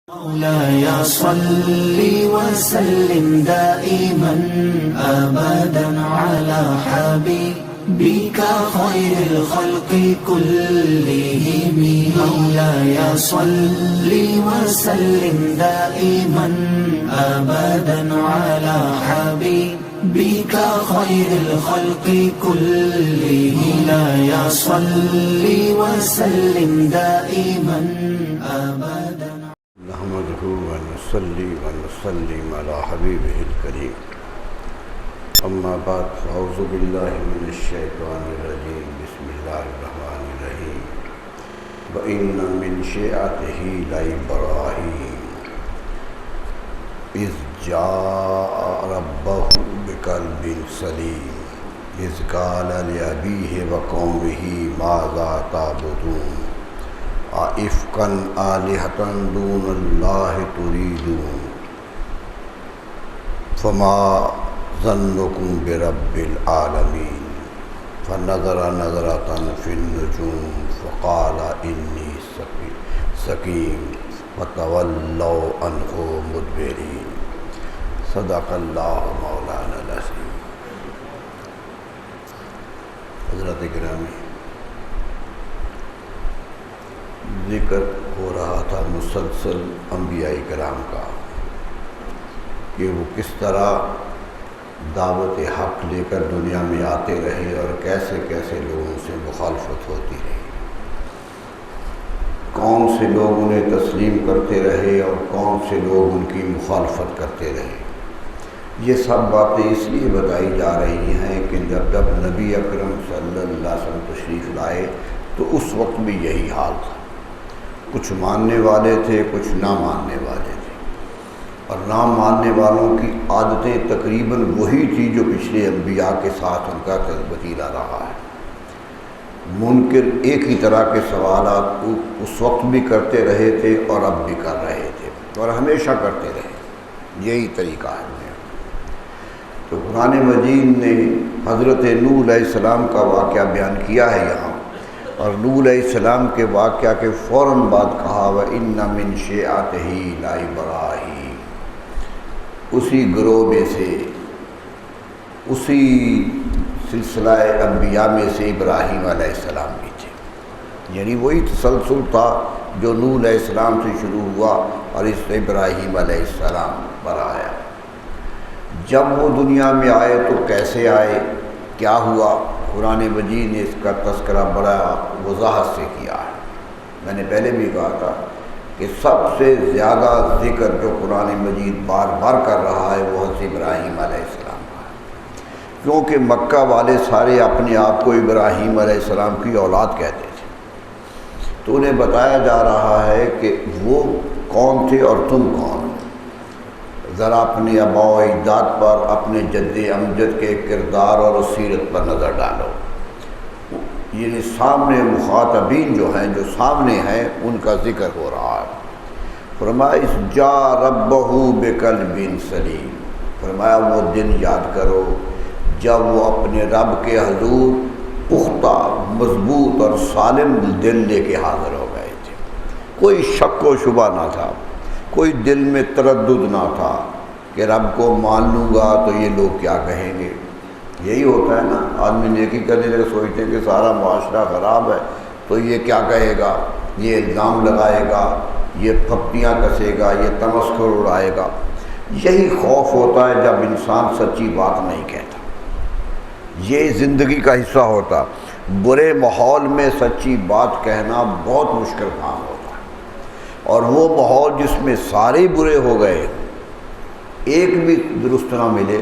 مولاي صل وسلم دائما أبدا على حبيبك خير الخلق كلهم. مولاي صل وسلم دائما أبدا على حبيبك خير الخلق كلهم. مولاي صل وسلم دائما أبدا. نحمده ونصلي ونسلم على حبيبه الكريم. أما بعد فأعوذ بالله من الشيطان الرجيم. بسم الله الرحمن الرحيم. وإن من شيعته لإبراهيم إذ جاء ربه بقلب سليم إذ قال لأبيه وقومه ماذا تعبدون أئفكا آلهة دون الله تريدون فما ظنكم برب العالمين فنظر نظرة في النجوم فقال إني سقيم فتولوا عنه مدبرين. صدق اللہ مولانا العظیم. حضرات گرامی، ذکر ہو رہا تھا مسلسل انبیاء کرام کا کہ وہ کس طرح دعوت حق لے کر دنیا میں آتے رہے اور کیسے کیسے لوگوں سے مخالفت ہوتی رہی، کون سے لوگ انہیں تسلیم کرتے رہے اور کون سے لوگ ان کی مخالفت کرتے رہے. یہ سب باتیں اس لیے بتائی جا رہی ہیں کہ جب نبی اکرم صلی اللہ علیہ وسلم تشریف لائے تو اس وقت بھی یہی حال تھا. کچھ ماننے والے تھے، کچھ نہ ماننے والے تھے، اور نہ ماننے والوں کی عادتیں تقریباً وہی تھی جو پچھلے انبیاء کے ساتھ ان کا وتیرہ رہا ہے. منکر ایک ہی طرح کے سوالات اس وقت بھی کرتے رہے تھے اور اب بھی کر رہے تھے اور ہمیشہ کرتے رہے. یہی طریقہ ہے. تو قرآن مجید نے حضرت نوح علیہ السلام کا واقعہ بیان کیا ہے یہاں، اور نوح علیہ السلام کے واقعہ کے فوراً بعد کہا وَإِنَّ مِن شِيعَتِهِ لَإِبْرَاهِيمَ. اسی گروہ میں سے، اسی سلسلہ انبیاء میں سے ابراہیم علیہ السلام بھی تھے. یعنی وہی تسلسل تھا جو نوح علیہ السلام سے شروع ہوا اور اس سے ابراہیم علیہ السلام پر آیا. جب وہ دنیا میں آئے تو کیسے آئے، کیا ہوا، قرآن مجید نے اس کا تذکرہ بڑا وضاحت سے کیا ہے. میں نے پہلے بھی کہا تھا کہ سب سے زیادہ ذکر جو قرآن مجید بار بار کر رہا ہے وہ حضرت ابراہیم علیہ السلام کا ہے، کیونکہ مکہ والے سارے اپنے آپ کو ابراہیم علیہ السلام کی اولاد کہتے تھے. تو انہیں بتایا جا رہا ہے کہ وہ کون تھے اور تم کون. ذرا اپنے آباء و اجداد پر، اپنے جد امجد کے کردار اور سیرت پر نظر ڈالو. یعنی سامنے مخاطبین جو ہیں، جو سامنے ہیں، ان کا ذکر ہو رہا ہے. فرمایا اذ جاء ربہ بقلب سلیم. فرمایا وہ دن یاد کرو جب وہ اپنے رب کے حضور پختہ، مضبوط اور سالم دل لے کے حاضر ہو گئے تھے. کوئی شک و شبہ نہ تھا، کوئی دل میں تردد نہ تھا کہ رب کو مان لوں گا تو یہ لوگ کیا کہیں گے. یہی ہوتا ہے نا، آدمی نیکی کرنے لگے سوچتے ہیں کہ سارا معاشرہ خراب ہے تو یہ کیا کہے گا، یہ الزام لگائے گا، یہ پھپتیاں کسے گا، یہ تمسخر اڑائے گا. یہی خوف ہوتا ہے جب انسان سچی بات نہیں کہتا. یہ زندگی کا حصہ ہوتا. برے ماحول میں سچی بات کہنا بہت مشکل کام ہوتا. اور وہ ماحول جس میں سارے برے ہو گئے، ایک بھی درست نہ ملے،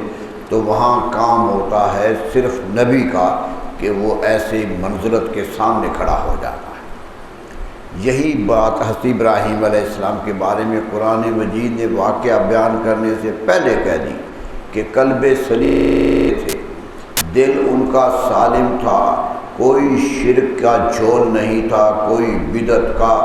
تو وہاں کام ہوتا ہے صرف نبی کا کہ وہ ایسے منزلت کے سامنے کھڑا ہو جاتا ہے. یہی بات حضرت ابراہیم علیہ السلام کے بارے میں قرآن مجید نے واقعہ بیان کرنے سے پہلے کہہ دی کہ قلب سلیم تھے، دل ان کا سالم تھا، کوئی شرک کا جھول نہیں تھا، کوئی بدعت کا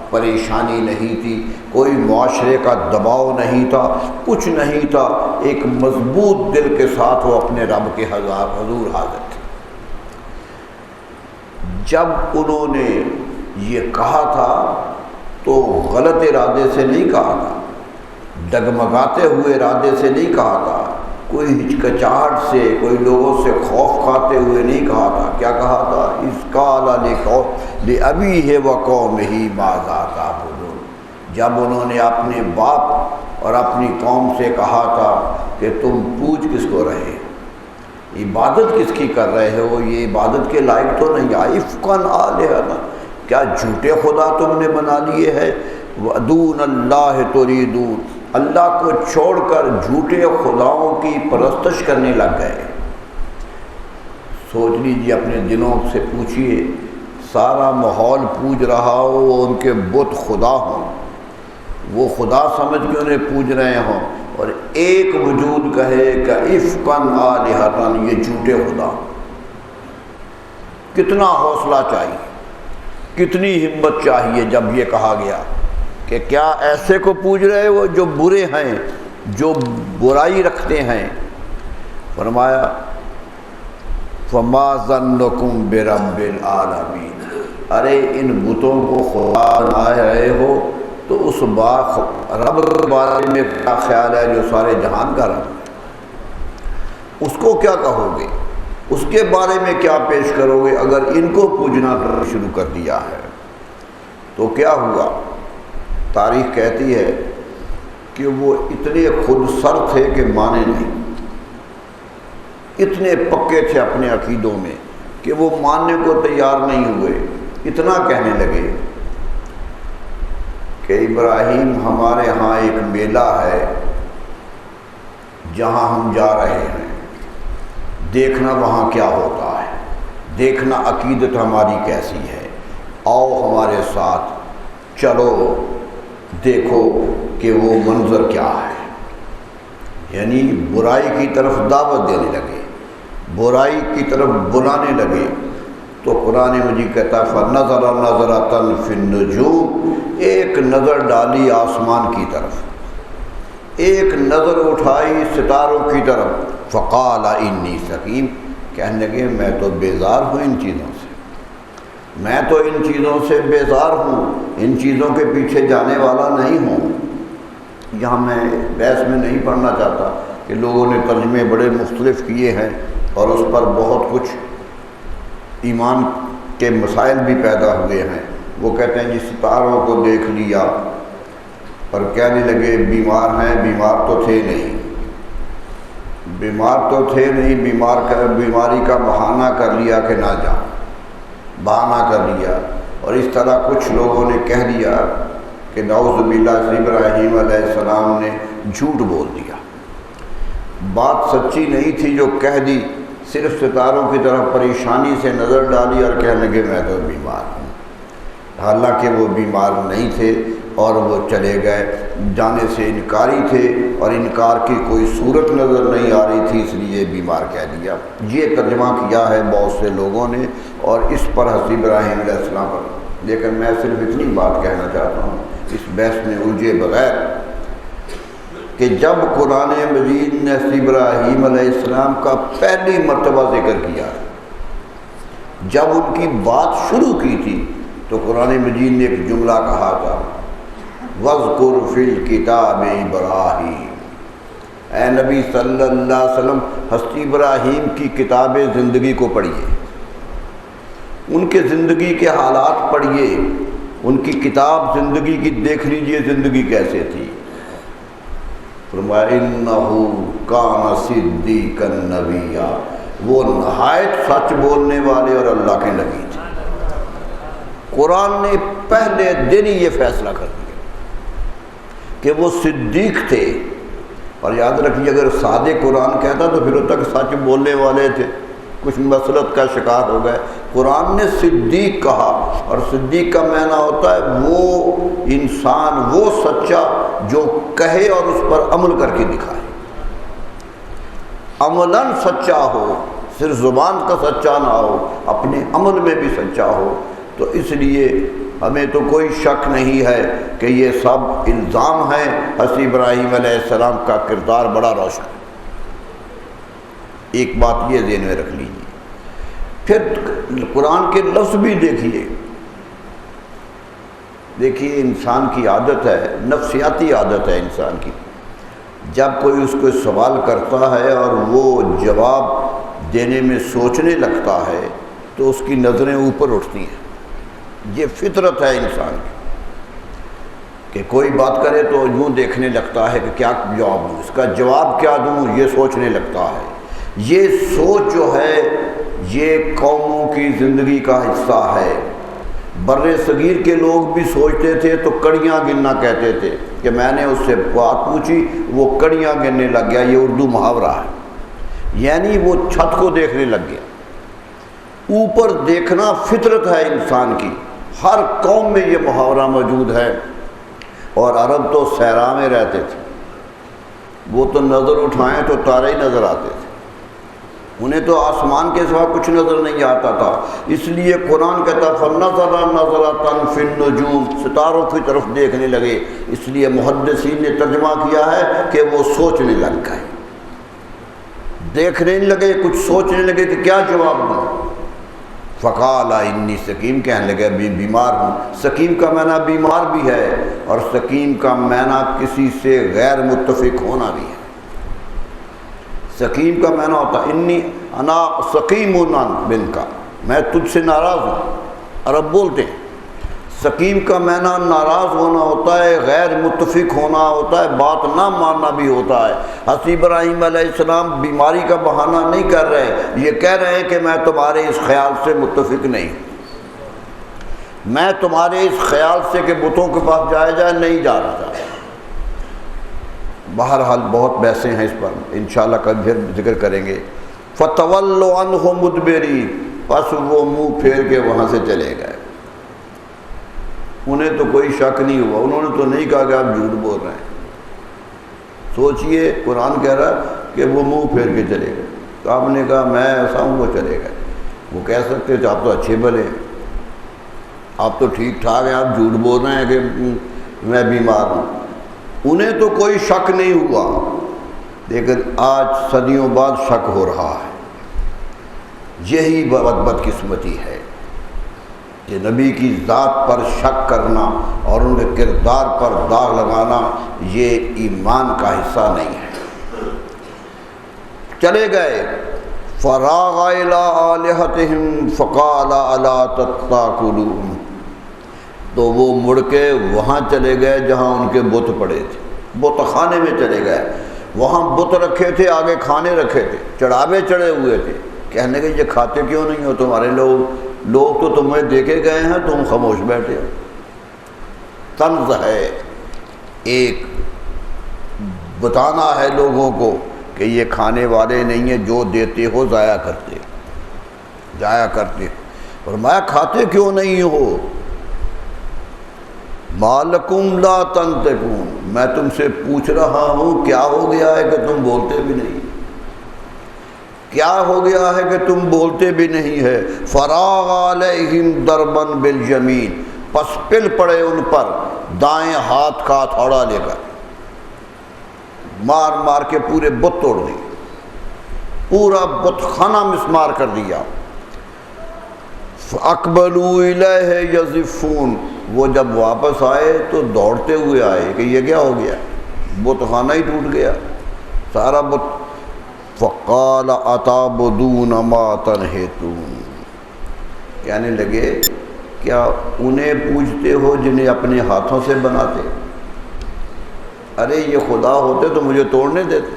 پریشانی نہیں تھی، کوئی معاشرے کا دباؤ نہیں تھا، کچھ نہیں تھا. ایک مضبوط دل کے ساتھ وہ اپنے رب کے حضور حاضر تھے. جب انہوں نے یہ کہا تھا تو غلط ارادے سے نہیں کہا تھا، ڈگمگاتے ہوئے ارادے سے نہیں کہا تھا، کوئی ہچکچاہٹ سے، کوئی لوگوں سے خوف کھاتے ہوئے نہیں کہا تھا۔ کیا کہا تھا؟ اذ قال لأبیہ وقومہ ماذا تعبدون، جب انہوں نے اپنے باپ اور اپنی قوم سے کہا تھا کہ تم پوج کس کو رہے، عبادت کس کی کر رہے ہو، یہ عبادت کے لائق تو نہیں، افکن آلہۃ، کیا جھوٹے خدا تم نے بنا لیے ہیں، ودون اللہ تریدون، اللہ کو چھوڑ کر جھوٹے خداؤں کی پرستش کرنے لگ گئے۔ سوچ لیجیے، اپنے دلوں سے پوچھئے، سارا ماحول پوج رہا ہو، وہ ان کے بت خدا ہوں، وہ خدا سمجھ کے انہیں پوج رہے ہوں، اور ایک وجود کہے کہ افکن آلہۃ، یہ جھوٹے خدا۔ کتنا حوصلہ چاہیے، کتنی ہمت چاہیے جب یہ کہا گیا کہ کیا ایسے کو پوج رہے ہو جو برے ہیں، جو برائی رکھتے ہیں۔ فرمایا فما ظنکم برب العالمین، ارے ان بتوں کو خدا بنا رہے ہو تو اس رب کے بارے میں کیا خیال ہے جو سارے جہان کا رب ہے، اس کو کیا کہو گے، اس کے بارے میں کیا پیش کرو گے اگر ان کو پوجنا شروع کر دیا ہے؟ تو کیا ہوا؟ تاریخ کہتی ہے کہ وہ اتنے خود سر تھے کہ مانے نہیں، اتنے پکے تھے اپنے عقیدوں میں کہ وہ ماننے کو تیار نہیں ہوئے۔ اتنا کہنے لگے کہ ابراہیم ہمارے ہاں ایک میلہ ہے جہاں ہم جا رہے ہیں، دیکھنا وہاں کیا ہوتا ہے، دیکھنا عقیدت ہماری کیسی ہے، آؤ ہمارے ساتھ چلو دیکھو کہ وہ منظر کیا ہے۔ یعنی برائی کی طرف دعوت دینے لگے، برائی کی طرف بلانے لگے۔ تو قرآن مجید کہتا ہے فَنَظَرَ نَظْرَةً فِي النُّجُومِ، ایک نظر ڈالی آسمان کی طرف، ایک نظر اٹھائی ستاروں کی طرف، فقال انی سقیم، کہنے لگے میں تو بیزار ہوں ان چیزوں سے، میں تو ان چیزوں سے بیزار ہوں، ان چیزوں کے پیچھے جانے والا نہیں ہوں۔ یہاں میں بحث میں نہیں پڑھنا چاہتا کہ لوگوں نے ترجمے بڑے مختلف کیے ہیں اور اس پر بہت کچھ ایمان کے مسائل بھی پیدا ہوئے ہیں۔ وہ کہتے ہیں جی ستاروں کو دیکھ لیا اور کہنے لگے بیمار ہیں، بیمار تو تھے نہیں، بیمار تو تھے نہیں، بیماری کا بہانہ کر لیا کہ نہ جاؤ، بہانہ کر لیا۔ اور اس طرح کچھ لوگوں نے کہہ دیا کہ نعوذ باللہ ابراہیم علیہ السلام نے جھوٹ بول دیا، بات سچی نہیں تھی جو کہہ دی، صرف ستاروں کی طرف پریشانی سے نظر ڈالی اور کہنے لگے میں تو بیمار ہوں، حالانکہ وہ بیمار نہیں تھے اور وہ چلے گئے، جانے سے انکاری تھے اور انکار کی کوئی صورت نظر نہیں آ رہی تھی، اس لیے بیمار کہہ دیا۔ یہ ترجمہ کیا ہے بہت سے لوگوں نے اور اس پر ہنسی ابراہیم علیہ السلام پر، لیکن میں صرف اتنی بات کہنا چاہتا ہوں اس بحث میں الجھے بغیر کہ جب قرآن مجید نے ابراہیم علیہ السلام کا پہلی مرتبہ ذکر کیا، جب ان کی بات شروع کی تھی تو قرآن مجید نے ایک جملہ کہا تھا وَاذْكُرْ فِي الْكِتَابِ ابراہیم، اے نبی صلی اللہ علیہ وسلم حضرت ابراہیم کی کتاب زندگی کو پڑھیے، ان کے زندگی کے حالات پڑھیے، ان کی کتاب زندگی کی دیکھ لیجئے زندگی کیسے تھی۔ فرمایا اِنَّهُ كَانَ صِدِّيقًا نَبِيًّا، وہ نہایت سچ بولنے والے اور اللہ کے نبی تھے۔ قرآن نے پہلے دن ہی یہ فیصلہ کر دیا کہ وہ صدیق تھے، اور یاد رکھیے اگر سادے قرآن کہتا تو پھر تک سچ بولنے والے تھے، کچھ مسلط کا شکار ہو گئے۔ قرآن نے صدیق کہا، اور صدیق کا معنی ہوتا ہے وہ انسان، وہ سچا جو کہے اور اس پر عمل کر کے دکھائے، عملاً سچا ہو، صرف زبان کا سچا نہ ہو، اپنے عمل میں بھی سچا ہو۔ تو اس لیے ہمیں تو کوئی شک نہیں ہے کہ یہ سب الزام ہے، حضرت ابراہیم علیہ السلام کا کردار بڑا روشن ہے۔ ایک بات یہ ذہن میں رکھ لیجیے۔ پھر قرآن کے لفظ بھی دیکھیے، دیکھیے انسان کی عادت ہے، نفسیاتی عادت ہے انسان کی، جب کوئی اس کو سوال کرتا ہے اور وہ جواب دینے میں سوچنے لگتا ہے تو اس کی نظریں اوپر اٹھتی ہیں۔ یہ فطرت ہے انسان کی کہ کوئی بات کرے تو یوں دیکھنے لگتا ہے کہ کیا جواب دوں، اس کا جواب کیا دوں، یہ سوچنے لگتا ہے۔ یہ سوچ جو ہے یہ قوموں کی زندگی کا حصہ ہے۔ بر صغیر کے لوگ بھی سوچتے تھے تو کڑیاں گننا کہتے تھے کہ میں نے اس سے بات پوچھی وہ کڑیاں گننے لگ گیا، یہ اردو محاورہ ہے، یعنی وہ چھت کو دیکھنے لگ گیا۔ اوپر دیکھنا فطرت ہے انسان کی، ہر قوم میں یہ محاورہ موجود ہے۔ اور عرب تو صحرا میں رہتے تھے، وہ تو نظر اٹھائیں تو تارے ہی نظر آتے تھے، انہیں تو آسمان کے سوا کچھ نظر نہیں آتا تھا۔ اس لیے قرآن کہتا فَنَظَرَ نَظْرَةً فِي النُّجُومِ، ستاروں کی طرف دیکھنے لگے۔ اس لیے محدثین نے ترجمہ کیا ہے کہ وہ سوچنے لگ گئے، دیکھنے لگے، کچھ سوچنے لگے کہ کیا جواب دوں۔ فقال انی سقیم، کہنے لگے بیمار ہوں۔ سقیم کا معنی بیمار بھی ہے اور سقیم کا معنی کسی سے غیر متفق ہونا بھی ہے۔ سقیم کا معنی ہوتا ہے انی انا سقیم منکا، میں تجھ سے ناراض ہوں، عرب بولتے ہیں۔ سقیم کا معنی ناراض ہونا ہوتا ہے، غیر متفق ہونا ہوتا ہے، بات نہ ماننا بھی ہوتا ہے۔ حضرت ابراہیم علیہ السلام بیماری کا بہانہ نہیں کر رہے، یہ کہہ رہے ہیں کہ میں تمہارے اس خیال سے متفق نہیں، میں تمہارے اس خیال سے کہ بتوں کے پاس جایا جائے نہیں جا رہا۔ بہرحال بہت بحثیں ہیں اس پر، انشاءاللہ کل پھر ذکر کریں گے۔ فَتَوَلُّوا عَنْهُ مُدْبِرِينَ، پس وہ منہ پھیر کے وہاں سے چلے گئے۔ انہیں تو کوئی شک نہیں ہوا، انہوں نے تو نہیں کہا کہ آپ جھوٹ بول رہے ہیں۔ سوچئے قرآن کہہ رہا کہ وہ منہ پھیر کے چلے گئے، تو آپ نے کہا میں ایسا ہوں، وہ چلے گئے۔ وہ کہہ سکتے تھے آپ تو اچھے بھلے ہیں، آپ تو ٹھیک ٹھاک ہیں، آپ جھوٹ بول رہے ہیں کہ میں بیمار ہوں۔ انہیں تو کوئی شک نہیں ہوا، لیکن آج صدیوں بعد شک ہو رہا ہے۔ یہی بدقسمتی ہے کہ نبی کی ذات پر شک کرنا اور ان کے کردار پر داغ لگانا یہ ایمان کا حصہ نہیں ہے۔ چلے گئے فراغ الی آلہتہم فقال الا تتقون، تو وہ مڑ کے وہاں چلے گئے جہاں ان کے بت پڑے تھے، بت خانے میں چلے گئے، وہاں بت رکھے تھے، آگے کھانے رکھے تھے، چڑھاوے چڑھے ہوئے تھے۔ کہنے کہ یہ کھاتے کیوں نہیں ہو تمہارے لوگ تو تمہیں دیکھے گئے ہیں، تم خاموش بیٹھے ہو۔ طنز ہے، ایک بتانا ہے لوگوں کو کہ یہ کھانے والے نہیں ہیں، جو دیتے ہو ضائع کرتے۔ اور میں کھاتے کیوں نہیں ہو؟ ما لکم لا تنطقون، میں تم سے پوچھ رہا ہوں کیا ہو گیا ہے کہ تم بولتے بھی نہیں، کیا ہو گیا ہے کہ تم بولتے بھی نہیں ہے۔ فراغ علیہم ضربا بالیمین، پس پل پڑے ان پر دائیں ہاتھ کا ہتھوڑا لے کر، مار مار کے پورے بت توڑ دی، پورا بت خانہ مسمار کر دیا۔ فاقبلوا الیہ یزفون، وہ جب واپس آئے تو دوڑتے ہوئے آئے کہ یہ کیا ہو گیا، بت خانہ ہی ٹوٹ گیا سارا بت۔ فقال اتعبدون ما تنحتون، کہنے لگے کیا انہیں پوجتے ہو جنہیں اپنے ہاتھوں سے بناتے؟ ارے یہ خدا ہوتے تو مجھے توڑنے دیتے،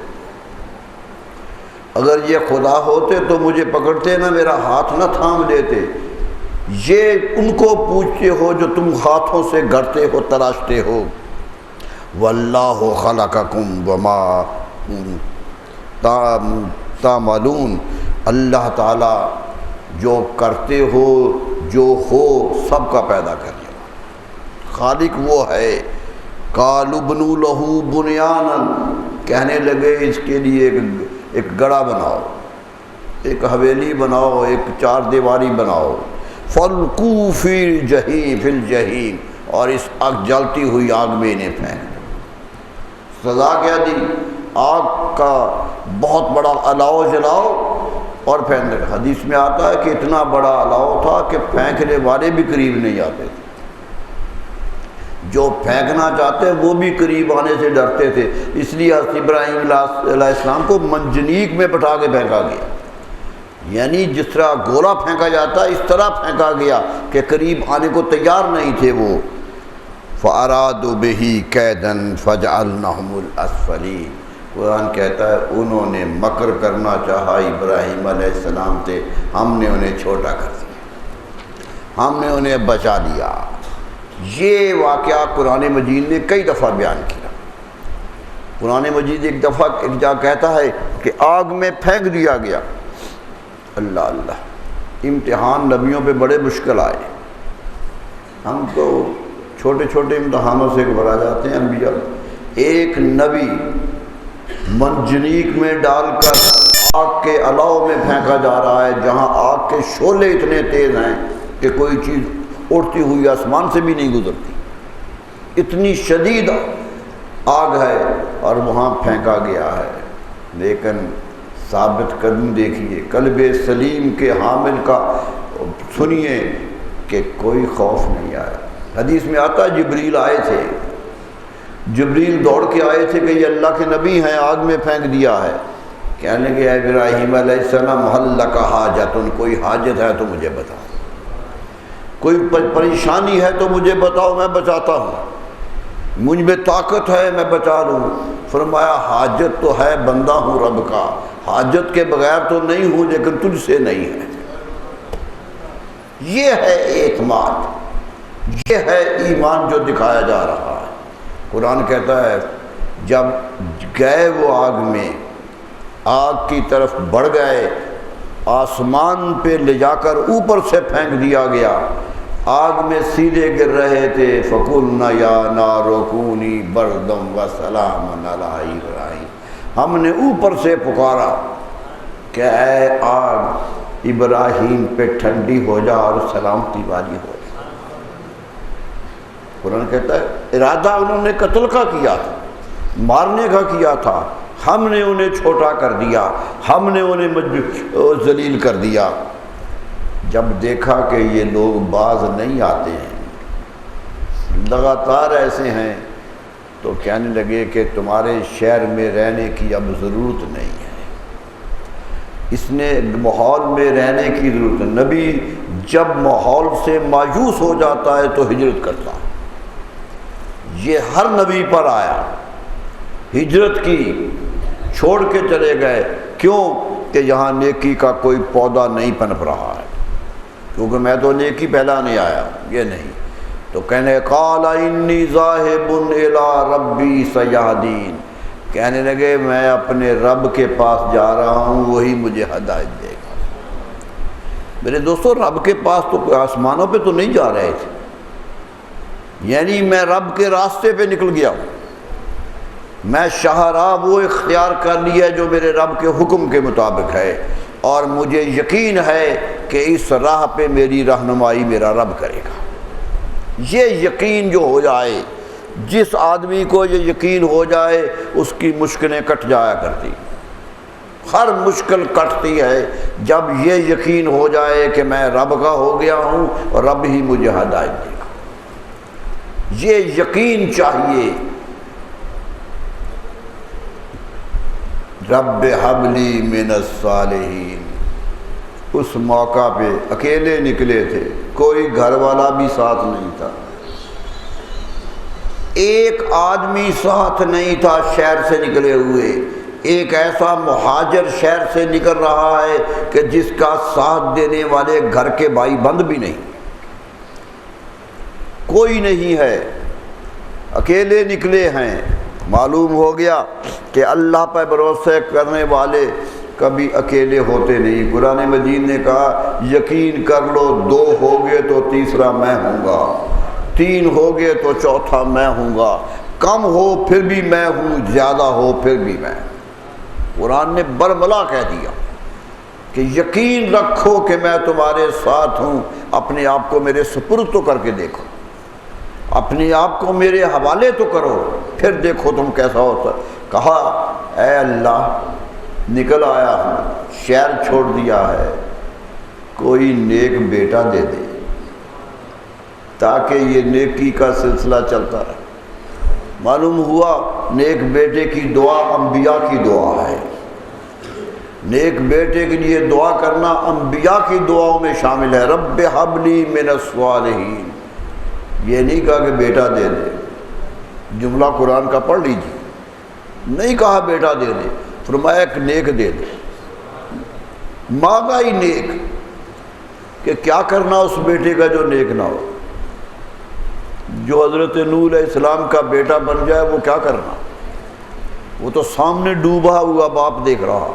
اگر یہ خدا ہوتے تو مجھے پکڑتے نہ، میرا ہاتھ نہ تھام لیتے۔ یہ ان کو پوچھتے ہو جو تم ہاتھوں سے گڑتے ہو، تراشتے ہو۔ واللہ خلقکم وما تعملون، اللہ تعالیٰ جو کرتے ہو جو ہو سب کا پیدا کر لیا، خالق وہ ہے۔ قالوا ابنوا لہ بنیانا، کہنے لگے اس کے لیے ایک گڑھا بناؤ، ایک حویلی بناؤ، ایک چار دیواری بناؤ۔ فالقوا فی الجحیم، اور اس آگ جلتی ہوئی آگ میں انہیں پھینک۔ سزا کیا دی؟ آگ کا بہت بڑا الاؤ جلاؤ اور پھینک دے۔ حدیث میں آتا ہے کہ اتنا بڑا الاؤ تھا کہ پھینکنے والے بھی قریب نہیں آتے تھے۔ جو پھینکنا چاہتے وہ بھی قریب آنے سے ڈرتے تھے، اس لیے حضرت ابراہیم علیہ السلام کو منجنیق میں بٹھا کے پھینکا گیا، یعنی جس طرح گولا پھینکا جاتا اس طرح پھینکا گیا کہ قریب آنے کو تیار نہیں تھے وہ۔ فَأَرَادُوا بِهِ كَيْدًا فَجَعَلْنَاهُمُ الْأَسْفَلِينَ، قرآن کہتا ہے انہوں نے مکر کرنا چاہا ابراہیم علیہ السلام سے، ہم نے انہیں چھوٹا کر دیا، ہم نے انہیں بچا لیا۔ یہ واقعہ قرآن مجید نے کئی دفعہ بیان کیا۔ قرآن مجید ایک دفعہ ایک جگہ کہتا ہے کہ آگ میں پھینک دیا گیا۔ اللہ اللہ، امتحان نبیوں پہ بڑے مشکل آئے، ہم تو چھوٹے چھوٹے امتحانوں سے گھبرا جاتے ہیں۔ انبیاء، ایک نبی منجنیق میں ڈال کر آگ کے الاؤ میں پھینکا جا رہا ہے، جہاں آگ کے شعلے اتنے تیز ہیں کہ کوئی چیز اڑتی ہوئی آسمان سے بھی نہیں گزرتی، اتنی شدید آگ ہے، اور وہاں پھینکا گیا ہے۔ لیکن ثابت قدم دیکھیے، قلب سلیم کے حامل کا سنیے کہ کوئی خوف نہیں آیا۔ حدیث میں آتا ہے جبریل آئے تھے، جبریل دوڑ کے آئے تھے کہ یہ اللہ کے نبی ہیں، آگ میں پھینک دیا ہے۔ کہنے لگے اے ابراہیم علیہ السلام هل لک حاجۃ، کوئی حاجت ہے تو مجھے بتاؤ، کوئی پریشانی ہے تو مجھے بتاؤ، میں بچاتا ہوں، مجھ میں طاقت ہے میں بچا لوں۔ فرمایا حاجت تو ہے، بندہ ہوں رب کا، حاجت کے بغیر تو نہیں ہوں، لیکن تجھ سے نہیں ہے۔ یہ ہے اعتماد، یہ ہے ایمان جو دکھایا جا رہا ہے۔ قرآن کہتا ہے جب گئے وہ آگ میں، آگ کی طرف بڑھ گئے، آسمان پہ لے جا کر اوپر سے پھینک دیا گیا، آگ میں سیدھے گر رہے تھے۔ فَقُلْنَا يَا نَارُ كُونِي بَرْدًا وَسَلَامًا عَلَىٰ إِبْرَاہِيمَ، ہم نے اوپر سے پکارا کہ اے آگ ابراہیم پہ ٹھنڈی ہو جا اور سلامتی والی ہو جا۔ قرآن کہتا ہے ارادہ انہوں نے قتل کا کیا تھا، مارنے کا کیا تھا، ہم نے انہیں چھوٹا کر دیا، ہم نے انہیں ذلیل کر دیا۔ جب دیکھا کہ یہ لوگ باز نہیں آتے ہیں، لگاتار ایسے ہیں، تو کہنے لگے کہ تمہارے شہر میں رہنے کی اب ضرورت نہیں ہے، اس نے ماحول میں رہنے کی ضرورت ہے۔ نبی جب ماحول سے مایوس ہو جاتا ہے تو ہجرت کرتا ہے، یہ ہر نبی پر آیا، ہجرت کی، چھوڑ کے چلے گئے۔ کیوں؟ کہ یہاں نیکی کا کوئی پودا نہیں پنپ رہا ہے، کیونکہ میں تو نیکی پھیلانے آیا، یہ نہیں۔ تو کہنے قال انی ذاہب الی ربی سیہدین، کہنے لگے میں اپنے رب کے پاس جا رہا ہوں، وہی مجھے ہدایت دے گا۔ میرے دوستو، رب کے پاس تو آسمانوں پہ تو نہیں جا رہے تھے، یعنی میں رب کے راستے پہ نکل گیا ہوں، میں شاہراہ وہ اختیار کر لیا جو میرے رب کے حکم کے مطابق ہے، اور مجھے یقین ہے کہ اس راہ پہ میری رہنمائی میرا رب کرے گا۔ یہ یقین جو ہو جائے، جس آدمی کو یہ یقین ہو جائے، اس کی مشکلیں کٹ جایا کرتی، ہر مشکل کٹتی ہے جب یہ یقین ہو جائے کہ میں رب کا ہو گیا ہوں اور رب ہی مجھے ہدایت دے گا۔ یہ یقین چاہیے۔ رب حب لی من الصالحین، اس موقع پہ اکیلے نکلے تھے، کوئی گھر والا بھی ساتھ نہیں تھا، ایک آدمی ساتھ نہیں تھا، شہر سے نکلے ہوئے، ایک ایسا مہاجر شہر سے نکل رہا ہے کہ جس کا ساتھ دینے والے گھر کے بھائی بند بھی نہیں، کوئی نہیں ہے، اکیلے نکلے ہیں۔ معلوم ہو گیا کہ اللہ پر بھروسہ کرنے والے کبھی اکیلے ہوتے نہیں۔ قرآن مجید نے کہا یقین کر لو، 2 ہو گئے تو تیسرا میں ہوں گا، 3 ہو گئے تو چوتھا میں ہوں گا، کم ہو پھر بھی میں ہوں، زیادہ ہو پھر بھی میں۔ قرآن نے برملا کہہ دیا کہ یقین رکھو کہ میں تمہارے ساتھ ہوں، اپنے آپ کو میرے سپرد تو کر کے دیکھو، اپنے آپ کو میرے حوالے تو کرو، پھر دیکھو تم کیسا ہوتا۔ کہا اے اللہ نکل آیا ہوں، شہر چھوڑ دیا ہے، کوئی نیک بیٹا دے دے، تاکہ یہ نیکی کا سلسلہ چلتا رہے۔ معلوم ہوا نیک بیٹے کی دعا انبیاء کی دعا ہے۔ نیک بیٹے کے لیے دعا کرنا انبیاء کی دعاؤں میں شامل ہے۔ رب ہب لی من الصالحین، یہ نہیں کہا کہ بیٹا دے دے، جملہ قرآن کا پڑھ لیجیے، نہیں کہا بیٹا دے دے، فرمایا ایک نیک دے دے، مانگا ہی نیک، کہ کیا کرنا اس بیٹے کا جو نیک نہ ہو۔ جو حضرت نوح علیہ السلام کا بیٹا بن جائے وہ کیا کرنا، وہ تو سامنے ڈوبا ہوا باپ دیکھ رہا۔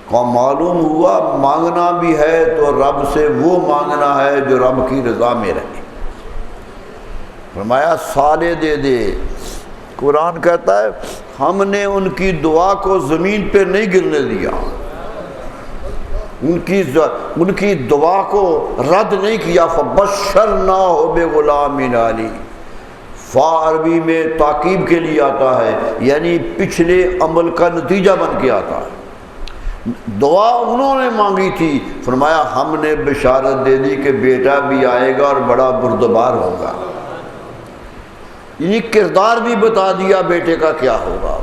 کو معلوم ہوا مانگنا بھی ہے تو رب سے وہ مانگنا ہے جو رب کی رضا میں رہے۔ فرمایا صالح دے دے۔ قرآن کہتا ہے ہم نے ان کی دعا کو زمین پہ نہیں گرنے دیا، ان کی دعا کو رد نہیں کیا۔ فبشرناہ بغلام علیم، فا عربی میں تاکید کے لیے آتا ہے، یعنی پچھلے عمل کا نتیجہ بن کے آتا ہے۔ دعا انہوں نے مانگی تھی، فرمایا ہم نے بشارت دے دی کہ بیٹا بھی آئے گا اور بڑا بردبار ہوگا، یعنی کردار بھی بتا دیا بیٹے کا کیا ہوگا۔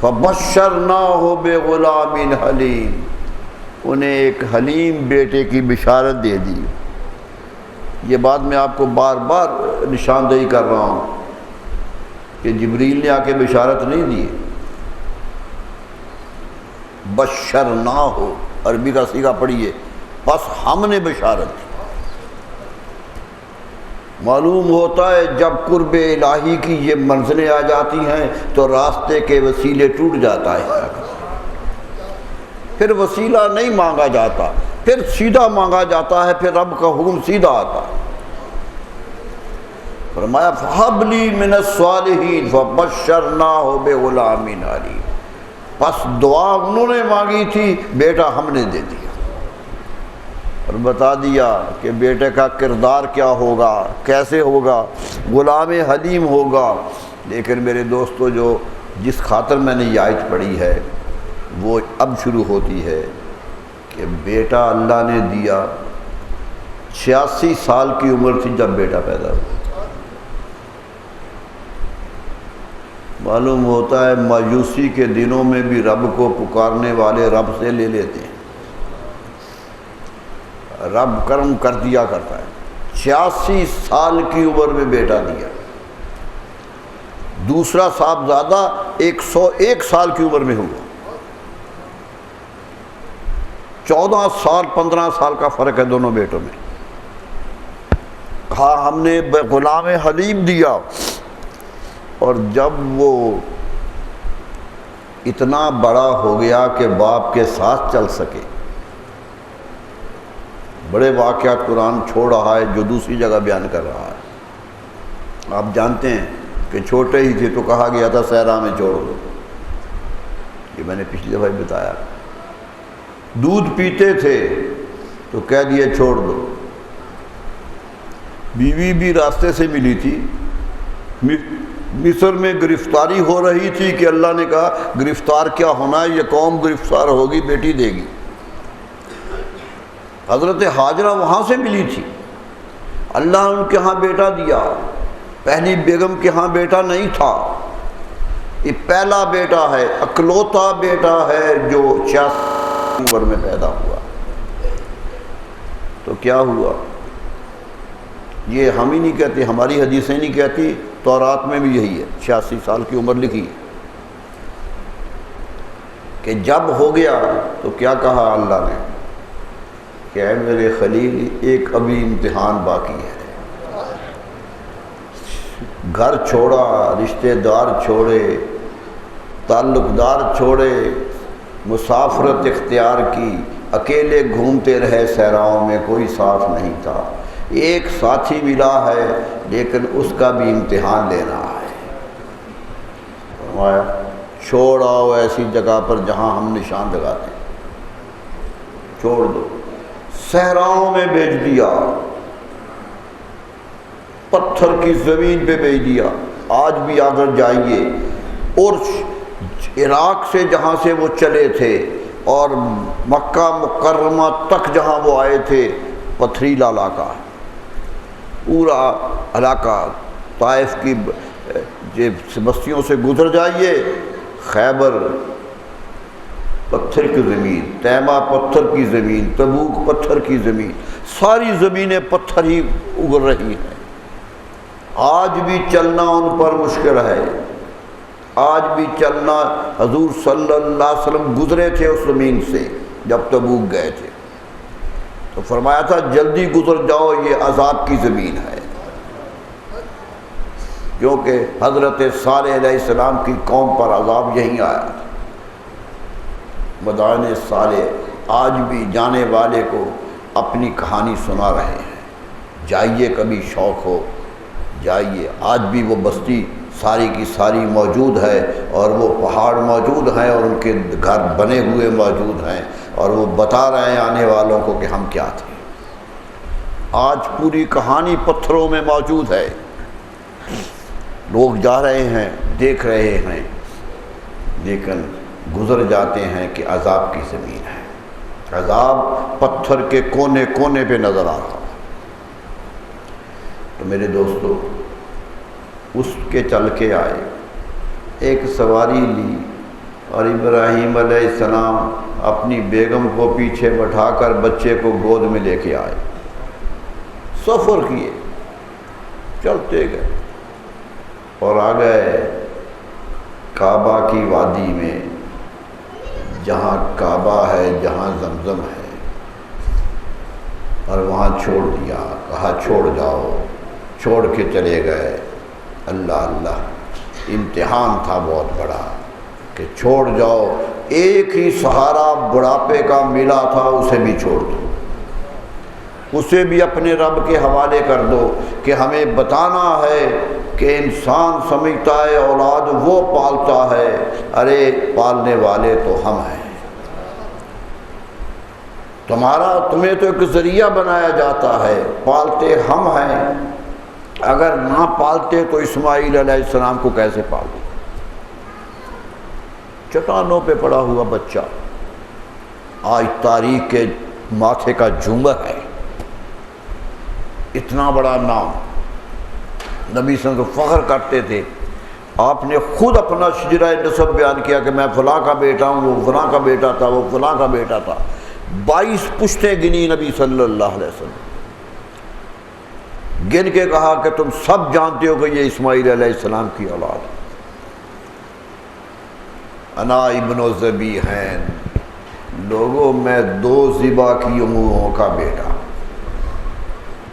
فبشرناہ بغلام حلیم، انہیں ایک حلیم بیٹے کی بشارت دے دی۔ یہ بات میں آپ کو بار بار نشاندہی کر رہا ہوں کہ جبریل نے آ کے بشارت نہیں دی، بشرناہ، عربی کا صیغہ پڑھیے، بس ہم نے بشارت دی۔ معلوم ہوتا ہے جب قرب الہی کی یہ منزلیں آ جاتی ہیں تو راستے کے وسیلے ٹوٹ جاتا ہے، پھر وسیلہ نہیں مانگا جاتا، پھر سیدھا مانگا جاتا ہے، پھر رب کا حکم سیدھا آتا ہے۔ فرمایا فَهَبْ لِي مِنَ الصَّالِحِينَ فَبَشَّرْنَاهُ بِغُلَامٍ حَلِيمٍ، پس دعا انہوں نے مانگی تھی، بیٹا ہم نے دے دیا اور بتا دیا کہ بیٹے کا کردار کیا ہوگا، کیسے ہوگا، غلام حلیم ہوگا۔ لیکن میرے دوستو، جو جس خاطر میں نے یہ آیت پڑھی ہے وہ اب شروع ہوتی ہے کہ بیٹا اللہ نے دیا، 86 سال کی عمر تھی جب بیٹا پیدا ہوا۔ معلوم ہوتا ہے مایوسی کے دنوں میں بھی رب کو پکارنے والے رب سے لے لیتے ہیں، رب کرم کر دیا کرتا ہے۔ 86 سال کی عمر میں بیٹا دیا۔ دوسرا صاحبزادہ 101 سال کی عمر میں ہوا، 14 سال 15 سال کا فرق ہے دونوں بیٹوں میں۔ کہا ہم نے غلام حلیم دیا، اور جب وہ اتنا بڑا ہو گیا کہ باپ کے ساتھ چل سکے، بڑے واقعات قرآن چھوڑ رہا ہے جو دوسری جگہ بیان کر رہا ہے۔ آپ جانتے ہیں کہ چھوٹے ہی تھے تو کہا گیا تھا صحرا میں چھوڑ دو، یہ میں نے پچھلی دفعہ بتایا۔ دودھ پیتے تھے تو کہہ دیا چھوڑ دو۔ بیوی بھی راستے سے ملی تھی، مصر میں گرفتاری ہو رہی تھی کہ اللہ نے کہا گرفتار کیا ہونا ہے، یہ قوم گرفتار ہوگی، بیٹی دے گی۔ حضرت ہاجرہ وہاں سے ملی تھی، اللہ نے ان کے ہاں بیٹا دیا۔ پہلی بیگم کے ہاں بیٹا نہیں تھا، یہ پہلا بیٹا ہے، اکلوتا بیٹا ہے جو 86 عمر میں پیدا ہوا۔ تو کیا ہوا؟ یہ ہم ہی نہیں کہتے، ہماری حدیثیں نہیں کہتی، تورات میں بھی یہی ہے، 86 سال کی عمر لکھی ہے کہ جب ہو گیا تو کیا کہا اللہ نے کہ اے میرے خلیل، ایک ابھی امتحان باقی ہے۔ گھر چھوڑا، رشتہ دار چھوڑے، تعلق دار چھوڑے، مسافرت اختیار کی، اکیلے گھومتے رہے صحراؤں میں، کوئی ساتھ نہیں تھا۔ ایک ساتھی ملا ہے لیکن اس کا بھی امتحان لینا ہے۔ فرمایا چھوڑ آؤ ایسی جگہ پر جہاں ہم نشان لگاتے ہیں، چھوڑ دو۔ صحراؤں میں بھیج دیا، پتھر کی زمین پہ بھیج دیا۔ آج بھی اگر جائیے، اور عراق سے جہاں سے وہ چلے تھے اور مکہ مکرمہ تک جہاں وہ آئے تھے، پتھریلا علاقہ ہے، پورا علاقہ طائف کی بستیوں سے گزر جائیے، خیبر پتھر کی زمین، تیمہ پتھر کی زمین، تبوک پتھر کی زمین، ساری زمینیں پتھر ہی اگل رہی ہیں۔ آج بھی چلنا ان پر مشکل ہے، آج بھی چلنا۔ حضور صلی اللہ علیہ وسلم گزرے تھے اس زمین سے جب تبوک گئے تھے، تو فرمایا تھا جلدی گزر جاؤ، یہ عذاب کی زمین ہے، کیونکہ حضرت صالح علیہ السلام کی قوم پر عذاب یہیں آیا تھا۔ مدائن صالح آج بھی جانے والے کو اپنی کہانی سنا رہے ہیں، جائیے کبھی شوق ہو جائیے۔ آج بھی وہ بستی ساری کی ساری موجود ہے، اور وہ پہاڑ موجود ہیں، اور ان کے گھر بنے ہوئے موجود ہیں، اور وہ بتا رہے ہیں آنے والوں کو کہ ہم کیا تھے۔ آج پوری کہانی پتھروں میں موجود ہے، لوگ جا رہے ہیں، دیکھ رہے ہیں، لیکن گزر جاتے ہیں کہ عذاب کی زمین ہے، عذاب پتھر کے کونے کونے پہ نظر آ رہا۔ تو میرے دوستو، اس کے چل کے آئے، ایک سواری لی، اور ابراہیم علیہ السلام اپنی بیگم کو پیچھے بٹھا کر بچے کو گود میں لے کے آئے، سفر کیے، چلتے گئے، اور آ گئے کعبہ کی وادی میں، جہاں کعبہ ہے، جہاں زمزم ہے، اور وہاں چھوڑ دیا، کہا چھوڑ جاؤ، چھوڑ کے چلے گئے۔ اللہ اللہ، امتحان تھا بہت بڑا کہ چھوڑ جاؤ، ایک ہی سہارا بڑھاپے کا ملا تھا، اسے بھی چھوڑ دو، اسے بھی اپنے رب کے حوالے کر دو، کہ ہمیں بتانا ہے کہ انسان سمجھتا ہے اولاد وہ پالتا ہے، ارے پالنے والے تو ہم ہیں، تمہیں تو ایک ذریعہ بنایا جاتا ہے، پالتے ہم ہیں، اگر نہ پالتے تو اسماعیل علیہ السلام کو کیسے پالو؟ چٹانوں پہ پڑا ہوا بچہ آج تاریخ کے ماتھے کا جھومر ہے، اتنا بڑا نام۔ نبی صلی اللہ علیہ وسلم فخر کرتے تھے، آپ نے خود اپنا شجرہ نسب بیان کیا کہ میں فلاں کا بیٹا ہوں، وہ فلاں کا بیٹا تھا، وہ فلاں کا بیٹا تھا۔ 22 پشتیں گنی نبی صلی اللہ علیہ وسلم، گن کے کہا کہ تم سب جانتے ہو کہ یہ اسماعیل علیہ السلام کی اولاد ہے۔ انا ابن ذبیحین، لوگوں میں 2 ذبح کی اموروں کا بیٹا،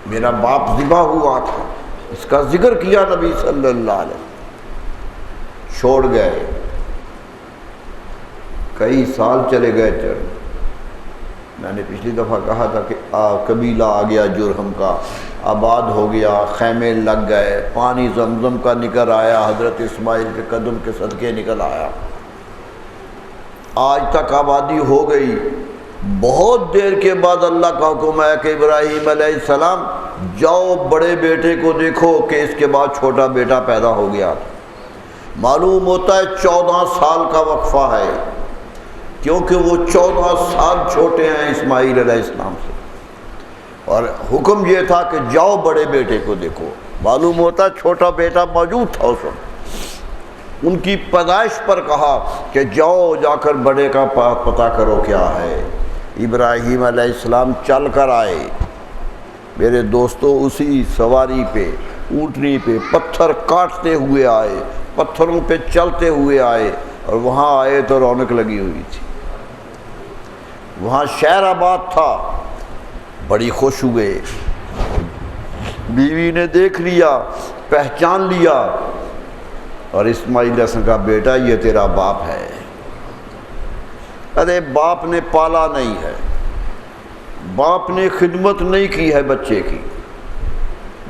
میرا باپ ذبح ہوا تھا، اس کا ذکر کیا نبی صلی اللہ علیہ وسلم۔ چھوڑ گئے، کئی سال چلے گئے چل۔ میں نے پچھلی دفعہ کہا تھا کہ قبیلہ آ گیا جرہم کا، آباد ہو گیا، خیمے لگ گئے، پانی زمزم کا نکل آیا، حضرت اسماعیل کے قدم کے صدقے نکل آیا، آج تک آبادی ہو گئی۔ بہت دیر کے بعد اللہ کا حکم ہے کہ ابراہیم علیہ السلام جاؤ بڑے بیٹے کو دیکھو کہ اس کے بعد چھوٹا بیٹا پیدا ہو گیا۔ معلوم ہوتا ہے 14 سال کا وقفہ ہے، کیونکہ وہ 14 سال چھوٹے ہیں اسماعیل علیہ السلام سے، اور حکم یہ تھا کہ جاؤ بڑے بیٹے کو دیکھو۔ معلوم ہوتا ہے چھوٹا بیٹا موجود تھا اس وقت، ان کی پیدائش پر کہا کہ جاؤ جا کر بڑے کا پتہ کرو کیا ہے۔ ابراہیم علیہ السلام چل کر آئے میرے دوستو، اسی سواری پہ، اونٹنی پہ، پتھر کاٹتے ہوئے آئے، پتھروں پہ چلتے ہوئے آئے، اور وہاں آئے تو رونق لگی ہوئی تھی۔ وہاں شہر آباد تھا، بڑی خوش ہوئے، بیوی نے دیکھ لیا، پہچان لیا، اور اسماعیل علیہ السلام کا بیٹا یہ تیرا باپ ہے۔ ارے باپ نے پالا نہیں ہے، باپ نے خدمت نہیں کی ہے بچے کی،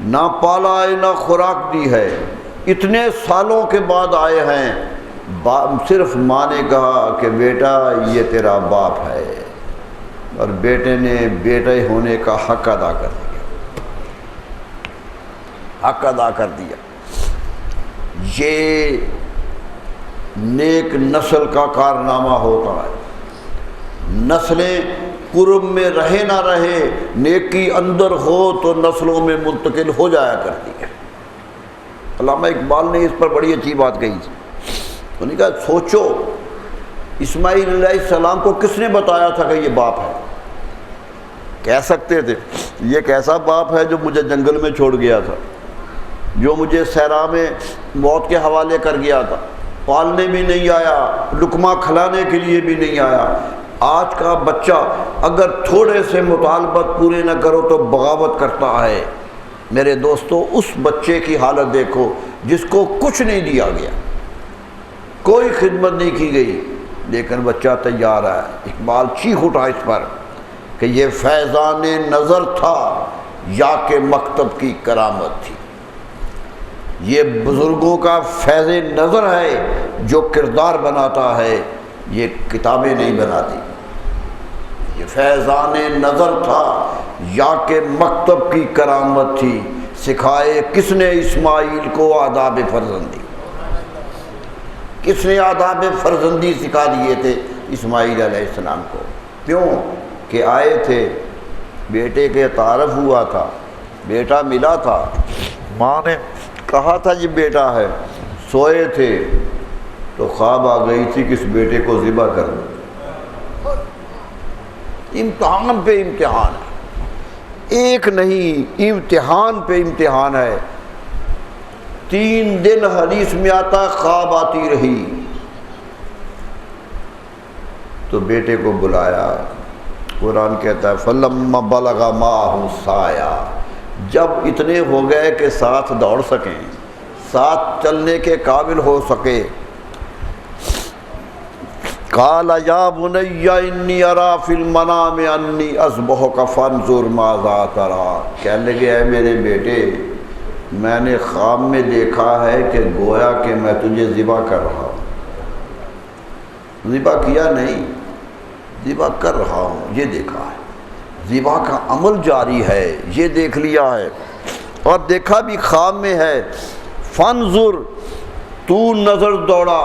نہ پالا ہے نہ خوراک دی ہے، اتنے سالوں کے بعد آئے ہیں، صرف ماں نے کہا کہ بیٹا یہ تیرا باپ ہے، اور بیٹے نے بیٹے ہونے کا حق ادا کر دیا، حق ادا کر دیا۔ یہ نیک نسل کا کارنامہ ہوتا ہے، نسلیں قرب میں رہے نہ رہے، نیکی اندر ہو تو نسلوں میں منتقل ہو جایا کرتی ہے۔ علامہ اقبال نے اس پر بڑی اچھی بات کہی تھی، انہوں نے کہا سوچو اسماعیل علیہ السلام کو کس نے بتایا تھا کہ یہ باپ ہے؟ کہہ سکتے تھے یہ کیسا باپ ہے جو مجھے جنگل میں چھوڑ گیا تھا، جو مجھے صحرا میں موت کے حوالے کر گیا تھا، پالنے بھی نہیں آیا، لقمہ کھلانے کے لیے بھی نہیں آیا۔ آج کا بچہ اگر تھوڑے سے مطالبات پورے نہ کرو تو بغاوت کرتا ہے۔ میرے دوستو اس بچے کی حالت دیکھو جس کو کچھ نہیں دیا گیا، کوئی خدمت نہیں کی گئی، لیکن بچہ تیار ہے۔ اقبال چیخ اٹھا اس پر کہ یہ فیضان نظر تھا یا کہ مکتب کی کرامت تھی۔ یہ بزرگوں کا فیض نظر ہے جو کردار بناتا ہے، یہ کتابیں نہیں بناتی۔ یہ فیضان نظر تھا یا کہ مکتب کی کرامت تھی، سکھائے کس نے اسماعیل کو آداب فرزندی؟ کس نے آداب فرزندی سکھا دیے تھے اسماعیل علیہ السلام کو؟ کیوں کہ آئے تھے، بیٹے کے تعارف ہوا تھا، بیٹا ملا تھا، ماں نے کہا تھا یہ بیٹا ہے، سوئے تھے تو خواب آ گئی تھی کہ اس بیٹے کو ذبح کر دو۔ امتحان پہ امتحان ہے، ایک نہیں امتحان پہ امتحان ہے۔ 3 دن حدیث میں آتا خواب آتی رہی، تو بیٹے کو بلایا، قرآن کہتا ہے فَلَمَّا بَلَغَ مَعَهُ السَّعْيَ، جب اتنے ہو گئے کہ ساتھ دوڑ سکیں، ساتھ چلنے کے قابل ہو سکے، قال یا بنی انی ارا فی المنام انی اذبحک فانظر ماذا تری، کہنے لگے اے میرے بیٹے میں نے خواب میں دیکھا ہے کہ گویا کہ میں تجھے ذبح کر رہا ہوں۔ ذبح کیا نہیں، ذبح کر رہا ہوں، یہ دیکھا ہے، ذبح کا عمل جاری ہے، یہ دیکھ لیا ہے، اور دیکھا بھی خواب میں ہے۔ فانظر، تو نظر دوڑا،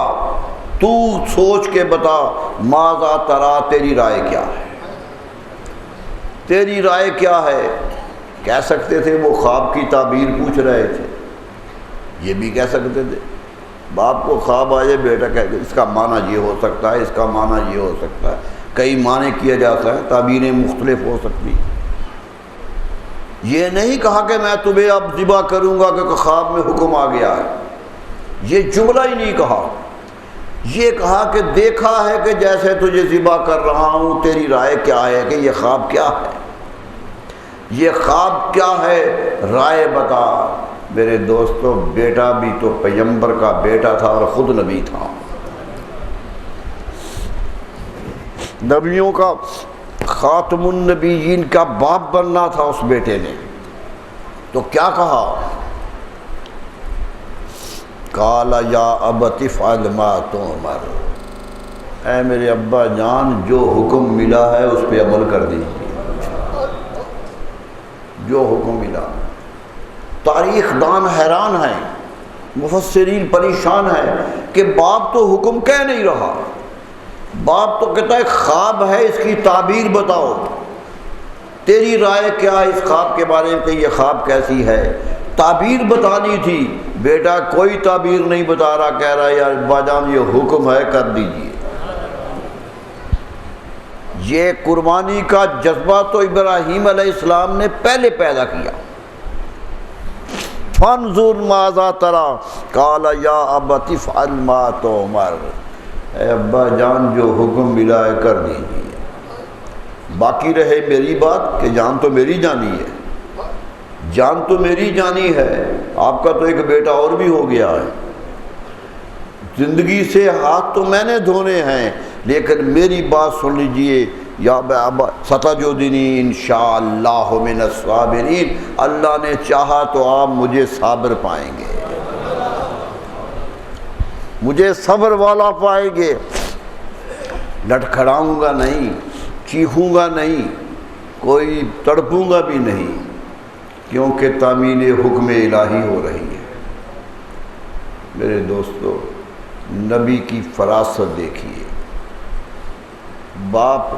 تو سوچ کے بتا، ماذا ترا، تیری رائے کیا ہے، تیری رائے کیا ہے؟ کہہ سکتے تھے وہ خواب کی تعبیر پوچھ رہے تھے، یہ بھی کہہ سکتے تھے۔ باپ کو خواب آئے، بیٹا کہتے اس کا معنی یہ ہو سکتا ہے، اس کا معنی یہ ہو سکتا ہے، کئی معنی کیا جاتا ہے، تعبیریں مختلف ہو سکتی۔ یہ نہیں کہا کہ میں تمہیں اب ذبح کروں گا کیونکہ خواب میں حکم آ گیا ہے، یہ جملہ ہی نہیں کہا، یہ کہا کہ دیکھا ہے کہ جیسے تجھے ذبح کر رہا ہوں، تیری رائے کیا ہے کہ یہ خواب کیا ہے، یہ خواب کیا ہے، رائے بتا۔ میرے دوستو بیٹا بھی تو پیغمبر کا بیٹا تھا اور خود نبی تھا، نبیوں کا خاتم النبیین کا باپ بننا تھا اس بیٹے نے، تو کیا کہا؟ قال یا ابت افعل ما تؤمر، اے میرے ابا جان جو حکم ملا ہے اس پہ عمل کر دیجیے، جو حکم ملا۔ تاریخ دان حیران ہیں، مفسرین پریشان ہیں کہ باپ تو حکم کہہ نہیں رہا، باپ تو کہتا ہے خواب ہے، اس کی تعبیر بتاؤ، تیری رائے کیا ہے اس خواب کے بارے میں کہ یہ خواب کیسی ہے، تعبیر بتانی تھی، بیٹا کوئی تعبیر نہیں بتا رہا، کہہ رہا ہے یار ابا جان یہ حکم ہے کر دیجیے۔ یہ قربانی کا جذبہ تو ابراہیم علیہ السلام نے پہلے پیدا کیا۔ فانظر ماذا تری قال یا ابت افعل ما تؤمر، اے ابا جان جو حکم ملا ہے کر دیجیے۔ باقی رہے میری بات کہ جان تو میری جانی ہے، جان تو میری جانی ہے، آپ کا تو ایک بیٹا اور بھی ہو گیا ہے، زندگی سے ہاتھ تو میں نے دھونے ہیں، لیکن میری بات سن لیجئے، یا ستجدنی انشاءاللہ من الصابرین، اللہ نے چاہا تو آپ مجھے صابر پائیں گے، مجھے صبر والا پائیں گے، لٹکھڑاؤں گا نہیں، چیخوں گا نہیں، کوئی تڑپوں گا بھی نہیں، کیونکہ تعمیل حکم الہی ہو رہی ہے۔ میرے دوستو نبی کی فراست دیکھیے، باپ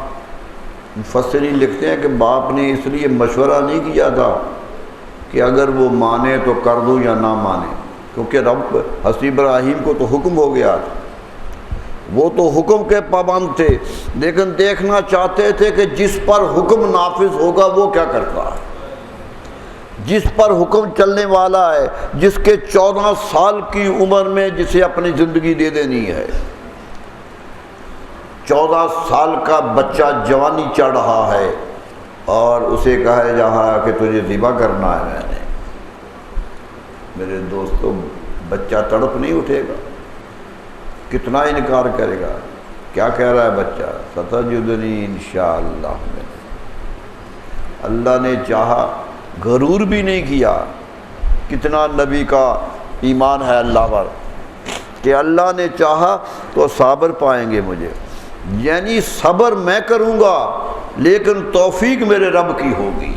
مفسرین لکھتے ہیں کہ باپ نے اس لیے مشورہ نہیں کیا تھا کہ اگر وہ مانے تو کر دوں یا نہ مانے، کیونکہ رب حضرت ابراہیم کو تو حکم ہو گیا تھا، وہ تو حکم کے پابند تھے، لیکن دیکھنا چاہتے تھے کہ جس پر حکم نافذ ہوگا وہ کیا کرتا ہے، جس پر حکم چلنے والا ہے، جس کے 14 سال کی عمر میں جسے اپنی زندگی دے دینی ہے، 14 سال کا بچہ جوانی چڑھ رہا ہے اور اسے کہا جہاں کہ تجھے ذبح کرنا ہے، میں نے، میرے دوستو بچہ تڑپ نہیں اٹھے گا، کتنا انکار کرے گا؟ کیا کہہ رہا ہے بچہ؟ ستجدنی انشاءاللہ، اللہ نے چاہا، غرور بھی نہیں کیا۔ کتنا نبی کا ایمان ہے اللہ پر کہ اللہ نے چاہا تو صابر پائیں گے مجھے، یعنی صبر میں کروں گا لیکن توفیق میرے رب کی ہوگی۔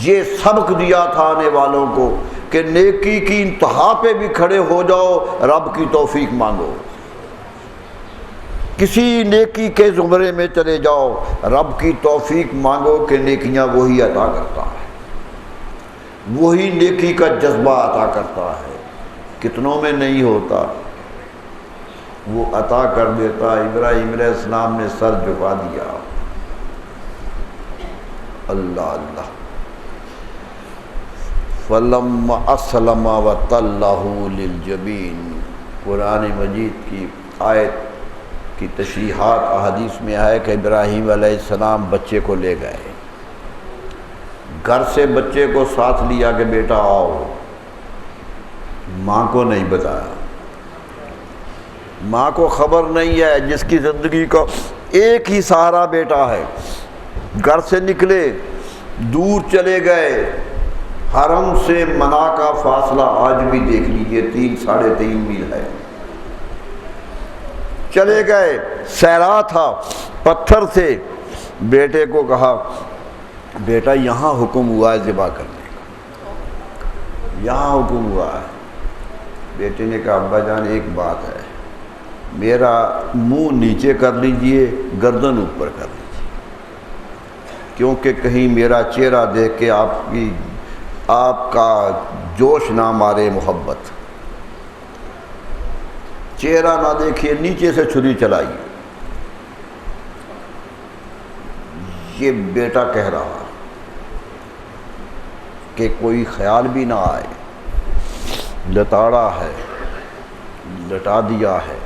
یہ سبق دیا تھا آنے والوں کو کہ نیکی کی انتہا پہ بھی کھڑے ہو جاؤ، رب کی توفیق مانگو، کسی نیکی کے زمرے میں چلے جاؤ، رب کی توفیق مانگو کہ نیکیاں وہی عطا کرتا ہے، وہی نیکی کا جذبہ عطا کرتا ہے، کتنوں میں نہیں ہوتا، وہ عطا کر دیتا۔ ابراہیم علیہ السلام نے سر جھکا دیا، اللہ اللہ، فَلَمَّا أَسْلَمَ وَتَلَّهُ لِلْجَبِينِ، قرآن مجید کی آیت کی تشریحات احادیث میں ہے کہ ابراہیم علیہ السلام بچے کو لے گئے، گھر سے بچے کو ساتھ لیا کہ بیٹا آؤ، ماں کو نہیں بتایا، ماں کو خبر نہیں ہے، جس کی زندگی کا ایک ہی سہارا بیٹا ہے، گھر سے نکلے، دور چلے گئے، حرم سے منا کا فاصلہ آج بھی دیکھ لیجئے 3-3.5 میل ہے، چلے گئے، صحرا تھا، پتھر سے، بیٹے کو کہا بیٹا یہاں حکم ہوا ہے ذبح کرنے کا، یہاں حکم ہوا ہے۔ بیٹے نے کہا ابا جان ایک بات ہے، میرا منہ نیچے کر لیجئے، گردن اوپر کر لیجئے، کیونکہ کہیں میرا چہرہ دیکھ کے آپ کا جوش نہ مارے محبت، چہرہ نہ دیکھیے، نیچے سے چھری چلائیے۔ یہ بیٹا کہہ رہا کہ کوئی خیال بھی نہ آئے، لتاڑا ہے، لٹا دیا ہے،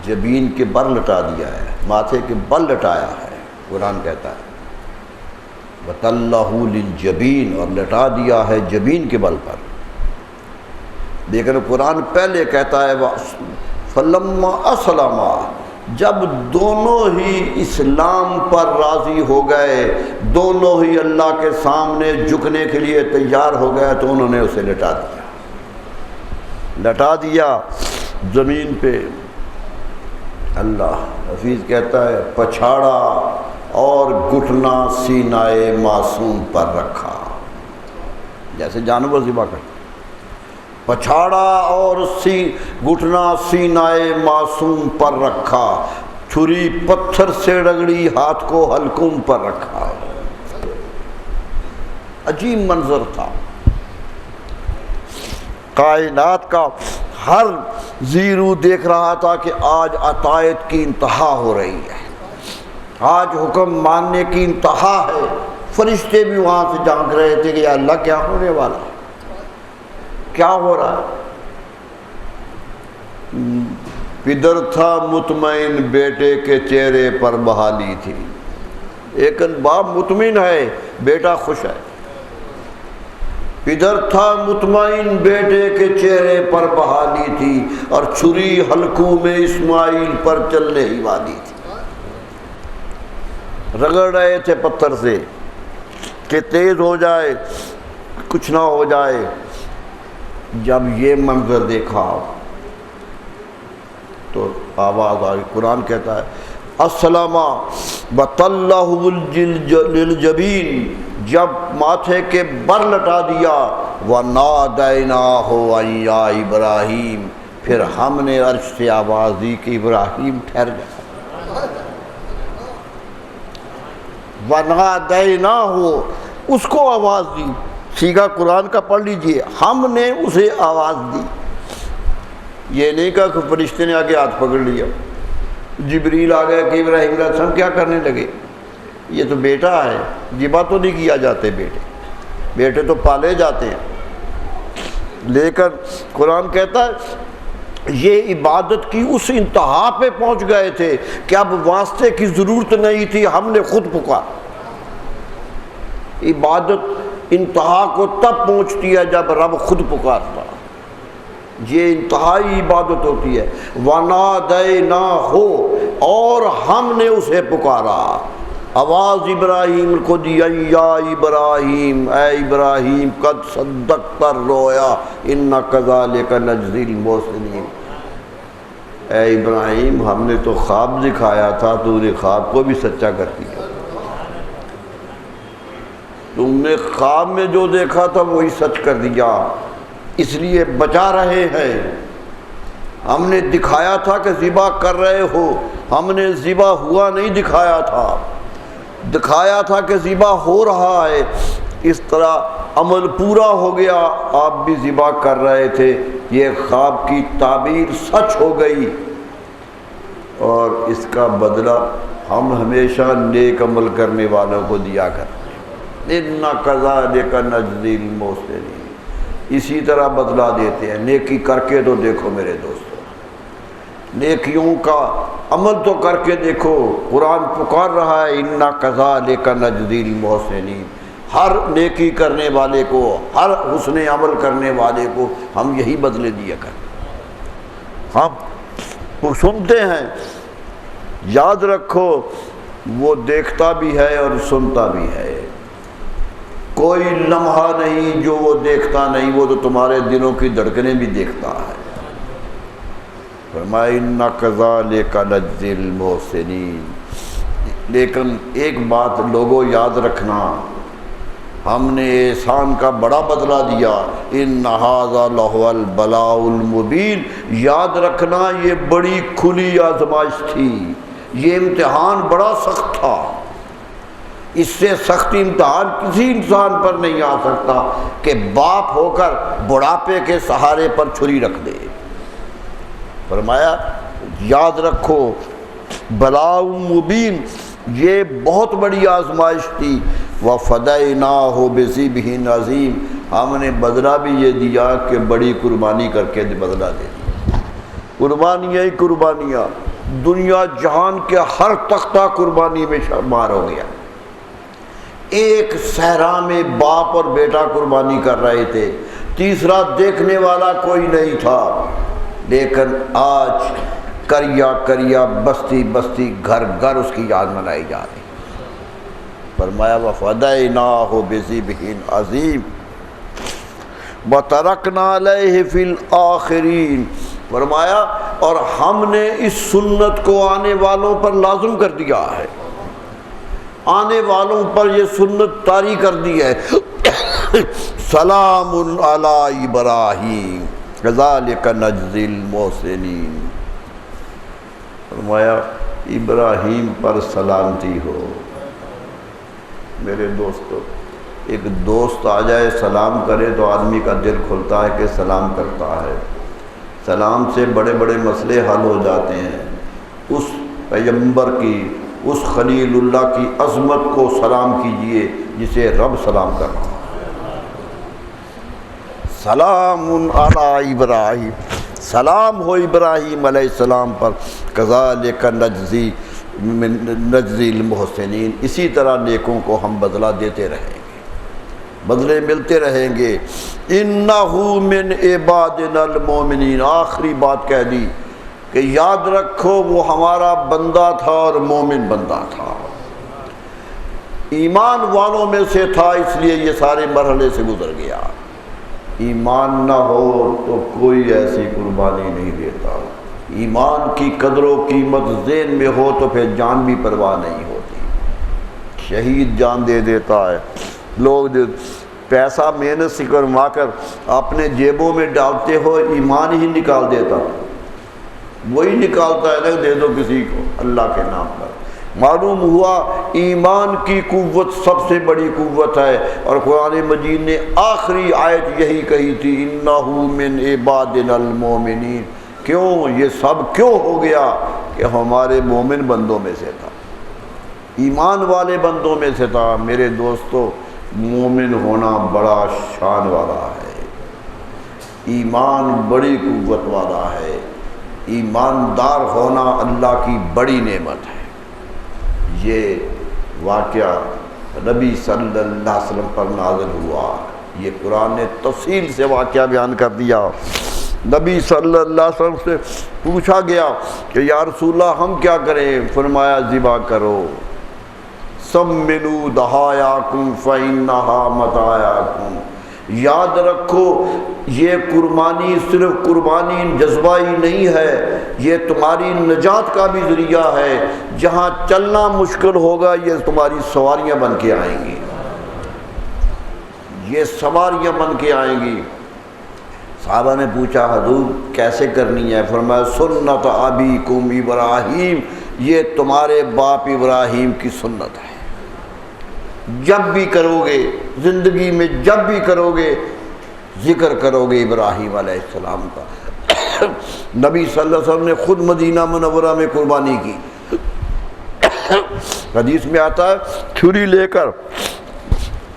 جبین کے بر لٹا دیا ہے، ماتھے کے بل لٹایا ہے، قرآن کہتا ہے وَتَلَّهُ لِلْجَبِينِ، اور لٹا دیا ہے جبین کے بل پر، لیکن قرآن پہلے کہتا ہے فَلَمَّا أَسْلَمَا، جب دونوں ہی اسلام پر راضی ہو گئے، دونوں ہی اللہ کے سامنے جھکنے کے لیے تیار ہو گئے، تو انہوں نے اسے لٹا دیا زمین پہ۔ اللہ حفیظ کہتا ہے پچھاڑا اور گھٹنا سینائے معصوم پر رکھا، جیسے جانور ذبح کرتے، پچھاڑا اور گھٹنا سینائے معصوم پر رکھا، چھری پتھر سے رگڑی، ہاتھ کو حلقوم پر رکھا۔ عجیب منظر تھا، کائنات کا ہر زیرو دیکھ رہا تھا کہ آج عطایت کی انتہا ہو رہی ہے، آج حکم ماننے کی انتہا ہے۔ فرشتے بھی وہاں سے جھانک رہے تھے کہ یا اللہ کیا ہونے والا ہے، کیا ہو رہا ہے۔ پدر تھا مطمئن، بیٹے کے چہرے پر بحالی تھی، لیکن باپ مطمئن ہے، بیٹا خوش ہے۔ پدر تھا مطمئن، بیٹے کے چہرے پر بحالی تھی، اور چھری حلقوں میں اسماعیل پر چلنے ہی والی تھی۔ رگڑ رہے تھے پتھر سے کہ تیز ہو جائے، کچھ نہ ہو جائے۔ جب یہ منظر دیکھا تو آواز آئی، قرآن کہتا ہے السلامہ وَتَلَّهُ لِلْجَبِينِ، جب ماتھے کے بر لٹا دیا، وَنَادَيْنَاهُ أَن يَا إِبْرَاهِيمُ، پھر ہم نے عرش سے آواز دی کہ ابراہیم ٹھہر جا، وَنَادَيْنَاهُ، اس کو آواز دی، سیگا قرآن کا پڑھ لیجئے، ہم نے اسے آواز دی۔ یہ نہیں کہا کہ فرشتے نے آگے ہاتھ پکڑ لیا، جبریل آ گیا کہ ابراہیم علیہ السلام کیا کرنے لگے، یہ تو بیٹا ہے، ذبح تو نہیں کیا جاتے بیٹے تو پالے جاتے ہیں۔ لیکن قرآن کہتا ہے یہ عبادت کی اس انتہا پہ پہنچ گئے تھے کہ اب واسطے کی ضرورت نہیں تھی، ہم نے خود پکارا۔ عبادت انتہا کو تب پہنچتی ہے جب رب خود پکارتا، یہ انتہائی عبادت ہوتی ہے۔ وَنَادَيْنَاهُ، اور ہم نے اسے پکارا، آواز ابراہیم کو دی، یا ابراہیم، اے ابراہیم، قد صدقت الرؤیا انا کذالک نجزی المحسنین، اے ابراہیم ہم نے تو خواب دکھایا تھا، تو نے خواب کو بھی سچا کر دیا، تم نے خواب میں جو دیکھا تھا وہی سچ کر دیا، اس لیے بچا رہے ہیں۔ ہم نے دکھایا تھا کہ ذبح کر رہے ہو، ہم نے ذبح ہوا نہیں دکھایا تھا، دکھایا تھا کہ ذبح ہو رہا ہے، اس طرح عمل پورا ہو گیا، آپ بھی ذبح کر رہے تھے، یہ خواب کی تعبیر سچ ہو گئی، اور اس کا بدلہ ہم ہمیشہ نیک عمل کرنے والوں کو دیا کرتے ہیں۔ اِنَّا كَذَلِكَ نَجْزِي الْمُحْسِنِينَ، اسی طرح بدلہ دیتے ہیں۔ نیکی کر کے تو دیکھو میرے دوستو، نیکیوں کا عمل تو کر کے دیکھو، قرآن پکار رہا ہے اِنَّا كَذَلِكَ نَجْزِي الْمُحْسِنِينَ، ہر نیکی کرنے والے کو، ہر حسن عمل کرنے والے کو ہم یہی بدلے دیا کرتے۔ ہم وہ سنتے ہیں، یاد رکھو وہ دیکھتا بھی ہے اور سنتا بھی ہے، کوئی لمحہ نہیں جو وہ دیکھتا نہیں، وہ تو تمہارے دلوں کی دھڑکنیں بھی دیکھتا ہے۔ فرمایا اِنَّا كَذَلِكَ نَجْزِي الْمُحْسِنِينَ۔ لیکن ایک بات لوگوں یاد رکھنا، ہم نے احسان کا بڑا بدلہ دیا، اِنَّ هَذَا لَهُوَ الْبَلَاءُ الْمُبِينُ، یاد رکھنا یہ بڑی کھلی آزمائش تھی، یہ امتحان بڑا سخت تھا، اس سے سخت امتحان کسی انسان پر نہیں آ سکتا کہ باپ ہو کر بڑھاپے کے سہارے پر چھری رکھ دے۔ فرمایا یاد رکھو بلاء مبین، یہ بہت بڑی آزمائش تھی، وَفَدَيْنَاهُ بِذِبْحٍ عَظِيمٍ، ہم نے بدلہ بھی یہ دیا کہ بڑی قربانی کر کے بدلہ دے دیا۔ قربانیاں ہی قربانیاں، دنیا جہان کے ہر تختہ قربانی میں شمار ہو گیا۔ ایک صحرا میں باپ اور بیٹا قربانی کر رہے تھے، تیسرا دیکھنے والا کوئی نہیں تھا، لیکن آج کریا کریا، بستی بستی، گھر گھر اس کی یاد منائی جا رہی۔ فرمایا وَفَدَيْنَاهُ بِذِبْحٍ عَظِيمٍ وَتَرَكْنَا عَلَيْهِ فِي الْآخِرِينَ، فرمایا اور ہم نے اس سنت کو آنے والوں پر لازم کر دیا ہے، آنے والوں پر یہ سنت طاری کر دی ہے۔ سلام علی ابراہیم کذالک نجزی المحسنین، فرمایا ابراہیم پر سلامتی ہو۔ میرے دوستو، ایک دوست آ جائے سلام کرے تو آدمی کا دل کھلتا ہے کہ سلام کرتا ہے، سلام سے بڑے بڑے مسئلے حل ہو جاتے ہیں۔ اس پیغمبر کی، اس خلیل اللہ کی عظمت کو سلام کیجئے جسے رب سلام کر رہا ہے۔ سلام علی ابراہیم، سلام ہو ابراہیم علیہ السلام پر، کذالک نجزی المحسنین، اسی طرح نیکوں کو ہم بدلہ دیتے رہیں گے، بدلے ملتے رہیں گے۔ انہ من عبادنا المؤمنین، آخری بات کہہ دی کہ یاد رکھو وہ ہمارا بندہ تھا اور مومن بندہ تھا، ایمان والوں میں سے تھا، اس لیے یہ سارے مرحلے سے گزر گیا۔ ایمان نہ ہو تو کوئی ایسی قربانی نہیں دیتا، ایمان کی قدر و قیمت ذہن میں ہو تو پھر جان بھی پرواہ نہیں ہوتی، شہید جان دے دیتا ہے۔ لوگ پیسہ محنت سے کروا کر اپنے جیبوں میں ڈالتے ہو، ایمان ہی نکال دیتا، وہی نکالتا ہے، دے دو کسی کو اللہ کے نام پر، معلوم ہوا ایمان کی قوت سب سے بڑی قوت ہے، اور قرآن مجید نے آخری آیت یہی کہی تھی انہ من عبادنا المومنین۔ کیوں یہ سب کیوں ہو گیا؟ کہ ہمارے مومن بندوں میں سے تھا، ایمان والے بندوں میں سے تھا۔ میرے دوستو، مومن ہونا بڑا شان والا ہے، ایمان بڑی قوت والا ہے، ایماندار ہونا اللہ کی بڑی نعمت ہے۔ یہ واقعہ نبی صلی اللہ علیہ وسلم پر نازل ہوا، یہ قرآن نے تفصیل سے واقعہ بیان کر دیا۔ نبی صلی اللہ علیہ وسلم سے پوچھا گیا کہ یا رسول اللہ ہم کیا کریں؟ فرمایا ذبح کرو، سمنوا ضحایاکم فإنہا متاعکم۔ یاد رکھو یہ قربانی صرف قربانی جذبائی نہیں ہے، یہ تمہاری نجات کا بھی ذریعہ ہے۔ جہاں چلنا مشکل ہوگا یہ تمہاری سواریاں بن کے آئیں گی، یہ سواریاں بن کے آئیں گی۔ صحابہ نے پوچھا حضور کیسے کرنی ہے؟ فرمایا سنت ابیکم ابراہیم، یہ تمہارے باپ ابراہیم کی سنت ہے۔ جب بھی کرو گے زندگی میں، جب بھی کرو گے ذکر کرو گے ابراہیم علیہ السلام کا۔ نبی صلی اللہ علیہ وسلم نے خود مدینہ منورہ میں قربانی کی۔ حدیث میں آتا ہے چھری لے کر،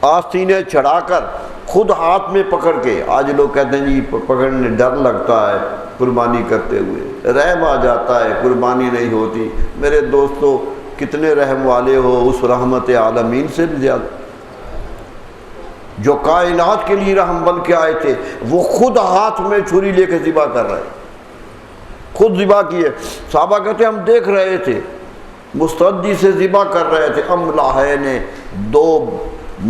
آستینے چڑھا کر، خود ہاتھ میں پکڑ کے، آج لوگ کہتے ہیں جی پکڑنے ڈر لگتا ہے قربانی کرتے ہوئے، رحم آ جاتا ہے قربانی نہیں ہوتی۔ میرے دوستو کتنے رحم والے ہو اس رحمت عالمین سے بھی زیادہ، جو کائنات کے لیے رحم بن کے آئے تھے، وہ خود ہاتھ میں چھری لے کے ذبح کر رہے، خود ذبح کیے۔ صحابہ کہتے ہم دیکھ رہے تھے، مستعدی سے ذبح کر رہے تھے۔ املاحے نے 2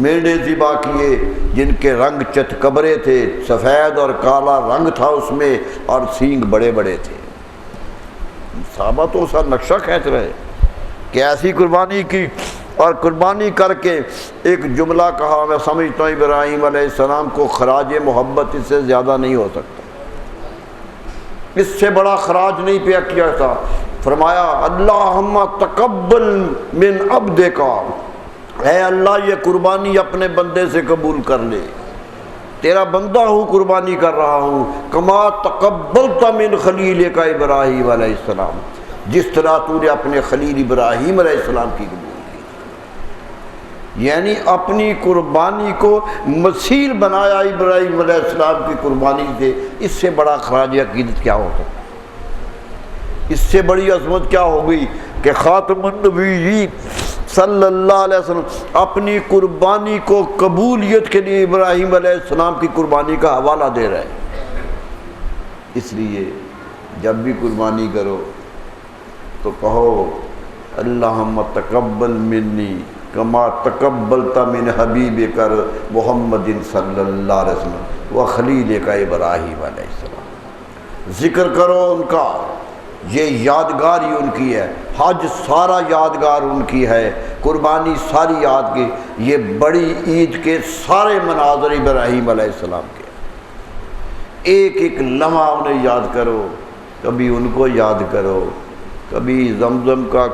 میڑے ذبح کیے جن کے رنگ چت کبرے تھے، سفید اور کالا رنگ تھا اس میں، اور سینگ بڑے بڑے تھے۔ صحابہ تو اس کا نقشہ کھینچ رہے کہ ایسی قربانی کی، اور قربانی کر کے ایک جملہ کہا، میں سمجھتا ہوں ابراہیم علیہ السلام کو خراج محبت اس سے زیادہ نہیں ہو سکتا، اس سے بڑا خراج نہیں پیا کیا تھا۔ فرمایا اللہم تقبل من عبدک، اے اللہ یہ قربانی اپنے بندے سے قبول کر لے، تیرا بندہ ہوں قربانی کر رہا ہوں، کما تقبلت من خلیلک ابراہیم علیہ السلام، جس طرح تو نے اپنے خلیل ابراہیم علیہ السلام کی قبول کی۔ یعنی اپنی قربانی کو مثیل بنایا ابراہیم علیہ السلام کی قربانی سے، اس سے بڑا خراج عقیدت کیا ہو سکتا؟ اس سے بڑی عظمت کیا ہو گئی کہ خاتم النبیین صلی اللہ علیہ وسلم اپنی قربانی کو قبولیت کے لیے ابراہیم علیہ السلام کی قربانی کا حوالہ دے رہے ہیں۔ اس لیے جب بھی قربانی کرو تو کہو اللہم تقبل منی کما تقبلت من حبیبک محمد صلی اللہ علیہ وسلم و خلیلک ابراہیم علیہ السلام۔ ذکر کرو ان کا، یہ یادگار ہی ان کی ہے، حج سارا یادگار ان کی ہے، قربانی ساری یاد کی، یہ بڑی عید کے سارے مناظر ابراہیم علیہ السلام کے، ایک ایک لمحہ انہیں یاد کرو، کبھی ان کو یاد کرو، کبھی زمزم کا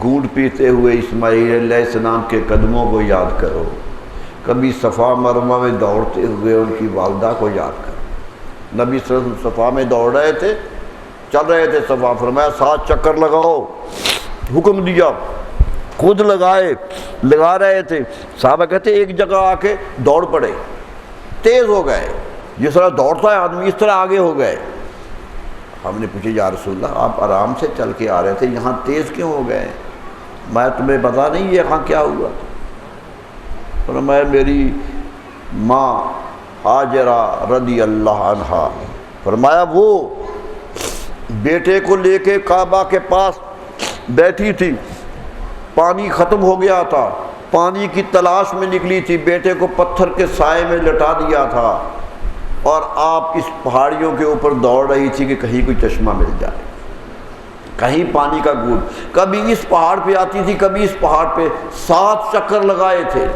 گھونٹ پیتے ہوئے اسماعیل علیہ السلام کے قدموں کو یاد کرو، کبھی صفا مروہ میں دوڑتے ہوئے ان کی والدہ کو یاد کرو۔ نبی صلی اللہ علیہ وسلم صفا میں دوڑ رہے تھے، چل رہے تھے صفا، فرمایا 7 چکر لگاؤ، حکم دیا، خود لگا رہے تھے۔ صحابہ کہتے ایک جگہ آ کے دوڑ پڑے، تیز ہو گئے، جس طرح دوڑتا ہے آدمی اس طرح آگے ہو گئے۔ ہم نے پوچھا یا رسول اللہ آپ آرام سے چل کے آ رہے تھے، یہاں تیز کیوں ہو گئے؟ میں تمہیں پتا نہیں یہ یہاں کیا ہوا؟ فرمایا میری ماں ہاجرہ رضی اللہ عنہا، فرمایا وہ بیٹے کو لے کے کعبہ کے پاس بیٹھی تھی، پانی ختم ہو گیا تھا، پانی کی تلاش میں نکلی تھی، بیٹے کو پتھر کے سائے میں لٹا دیا تھا، اور آپ اس پہاڑیوں کے اوپر دوڑ رہی تھی کہ کہیں کوئی چشمہ مل جائے، کہیں پانی کا گھونٹ۔ کبھی اس پہاڑ پہ آتی تھی، کبھی اس پہاڑ پہ، 7 چکر لگائے تھے۔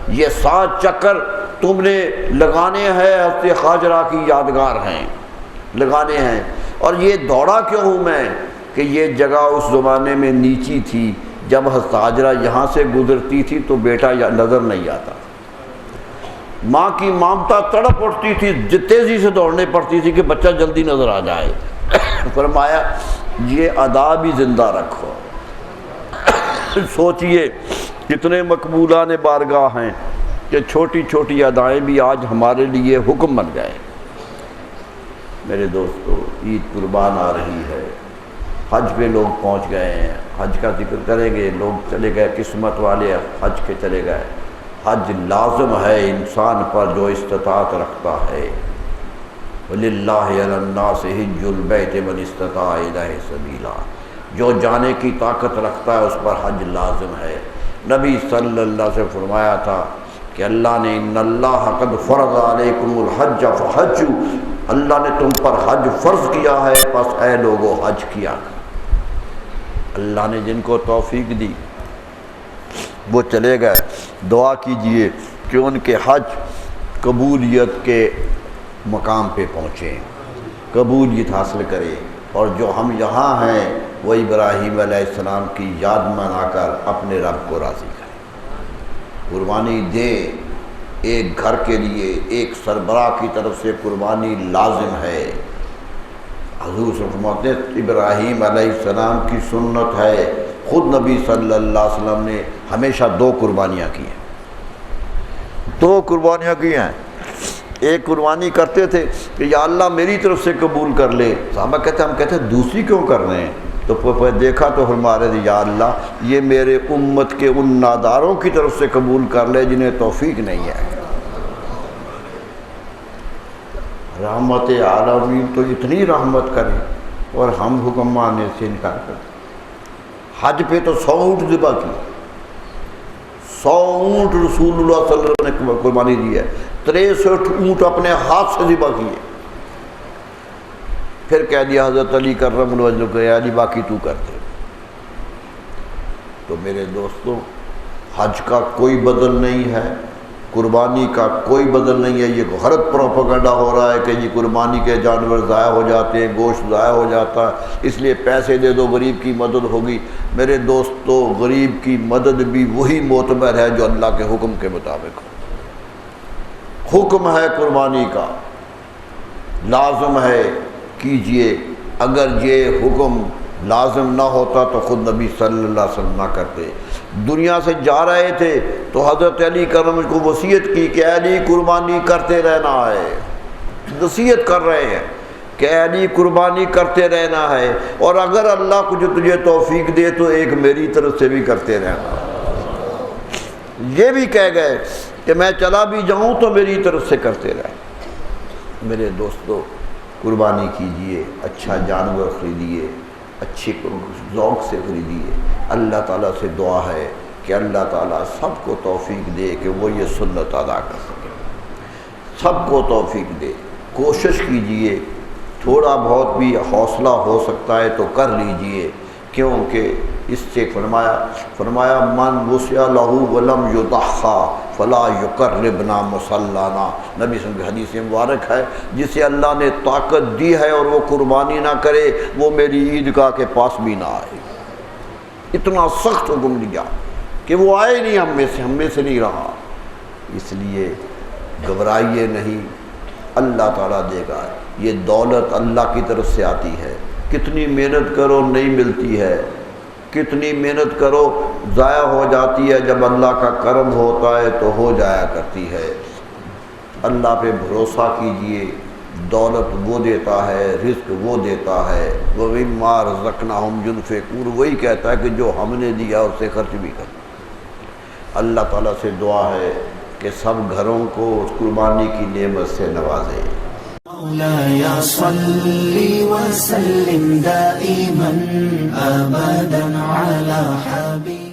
یہ 7 چکر تم نے لگانے ہیں، حضرت ہاجرہ کی یادگار ہیں، لگانے ہیں۔ اور یہ دوڑا کیوں ہوں میں؟ کہ یہ جگہ اس زمانے میں نیچی تھی، جب حضرت ہاجرہ یہاں سے گزرتی تھی تو بیٹا نظر نہیں آتا، ماں کی مامتا تڑپ اٹھتی تھی، تیزی سے دوڑنے پڑتی تھی کہ بچہ جلدی نظر آ جائے۔ فرمایا یہ ادا بھی زندہ رکھو۔ سوچئے کتنے مقبولان بارگاہ ہیں کہ چھوٹی چھوٹی ادائیں بھی آج ہمارے لیے حکم بن گئے۔ میرے دوستو، عید قربان آ رہی ہے، حج پہ لوگ پہنچ گئے ہیں، حج کا ذکر کریں گے، لوگ چلے گئے، قسمت والے حج کے چلے گئے۔ حج لازم ہے انسان پر جو استطاعت رکھتا ہے، وَلِلَّهِ عَلَى النَّاسِ حِجُّ الْبَيْتِ مَنِ اسْتَطَاعَ إِلَيْهِ سَبِيلًا، جو جانے کی طاقت رکھتا ہے اس پر حج لازم ہے۔ نبی صلی اللہ علیہ وسلم سے فرمایا تھا کہ اللہ نے اِنَّ اللَّهَ قَدْ فَرَضَ عَلَيْكُمُ الْحَجَّ فَحَجُّوا، اللہ نے تم پر حج فرض کیا ہے، پس اے لوگو حج کیا۔ اللہ نے جن کو توفیق دی وہ چلے گئے، دعا کیجئے کہ ان کے حج قبولیت کے مقام پہ پہنچیں، قبولیت حاصل کرے، اور جو ہم یہاں ہیں وہ ابراہیم علیہ السلام کی یاد منا کر اپنے رب کو راضی کریں، قربانی دیں۔ ایک گھر کے لیے ایک سربراہ کی طرف سے قربانی لازم ہے۔ حضور صلی اللہ علیہ وسلم ابراہیم علیہ السلام کی سنت ہے، خود نبی صلی اللہ علیہ وسلم نے ہمیشہ 2 قربانیاں کی ہیں، 2 قربانیاں کی ہیں۔ ایک قربانی کرتے تھے کہ یا اللہ میری طرف سے قبول کر لے، صحابہ کہتے ہیں ہم کہتے ہیں دوسری کیوں کر رہے ہیں؟ تو دیکھا تو فرما رہے تھے یا اللہ یہ میرے امت کے ان ناداروں کی طرف سے قبول کر لے جنہیں توفیق نہیں ہے۔ رحمت عالمین تو اتنی رحمت کرے اور ہم حکم ماننے سے انکار کرتے۔ حج پہ تو 100 اونٹ ذبح کی، 100 اونٹ رسول اللہ صلی اللہ علیہ وسلم نے قربانی دی ہے، 63 اونٹ اپنے ہاتھ سے ذبح کیے۔ پھر کہہ دیا حضرت علی کرم اللہ وجہہ کہ علی باقی تو کرتے۔ تو میرے دوستو، حج کا کوئی بدل نہیں ہے، قربانی کا کوئی بدل نہیں ہے۔ یہ غلط پروپیگنڈا ہو رہا ہے کہ یہ قربانی کے جانور ضائع ہو جاتے ہیں، گوشت ضائع ہو جاتا ہے، اس لیے پیسے دے دو غریب کی مدد ہوگی۔ میرے دوستو، غریب کی مدد بھی وہی معتبر ہے جو اللہ کے حکم کے مطابق ہو۔ حکم ہے قربانی کا، لازم ہے، کیجئے۔ اگر یہ حکم لازم نہ ہوتا تو خود نبی صلی اللہ علیہ وسلم نہ کرتے۔ دنیا سے جا رہے تھے تو حضرت علی کرم کو وصیت کی کہ علی قربانی کرتے رہنا ہے، وصیت کر رہے ہیں کہ علی قربانی کرتے رہنا ہے، اور اگر اللہ کو جو تجھے توفیق دے تو ایک میری طرف سے بھی کرتے رہنا۔ یہ بھی کہہ گئے کہ میں چلا بھی جاؤں تو میری طرف سے کرتے رہے۔ میرے دوستو، قربانی کیجئے، اچھا جانور خریدیے، اچھی ذوق سے خریدیے۔ اللہ تعالیٰ سے دعا ہے کہ اللہ تعالیٰ سب کو توفیق دے کہ وہ یہ سنت ادا کر سکے، سب کو توفیق دے۔ کوشش کیجئے، تھوڑا بہت بھی حوصلہ ہو سکتا ہے تو کر لیجئے، کیونکہ اس سے فرمایا من وسع لہ ولم یضحی فلا یقربنا مصلانا۔ نبی صلی اللہ علیہ وسلم کی حدیث مبارک ہے، جسے اللہ نے طاقت دی ہے اور وہ قربانی نہ کرے وہ میری عیدگاہ کے پاس بھی نہ آئے۔ اتنا سخت حکم دیا کہ وہ آئے نہیں، ہم میں سے نہیں رہا۔ اس لیے گھبرائیے نہیں، اللہ تعالیٰ دے گا۔ یہ دولت اللہ کی طرف سے آتی ہے، کتنی محنت کرو نہیں ملتی ہے، کتنی محنت کرو ضائع ہو جاتی ہے، جب اللہ کا کرم ہوتا ہے تو ہو جایا کرتی ہے۔ اللہ پہ بھروسہ کیجئے، دولت وہ دیتا ہے، رزق وہ دیتا ہے، وَمِمَّا رَزَقْنَاهُمْ يُنْفِقُونَ، وہی کہتا ہے کہ جو ہم نے دیا اس سے خرچ بھی کر۔ اللہ تعالیٰ سے دعا ہے کہ سب گھروں کو قربانی کی نعمت سے نوازے۔ مولاي صل وسلم دائما أبدا على حبيبك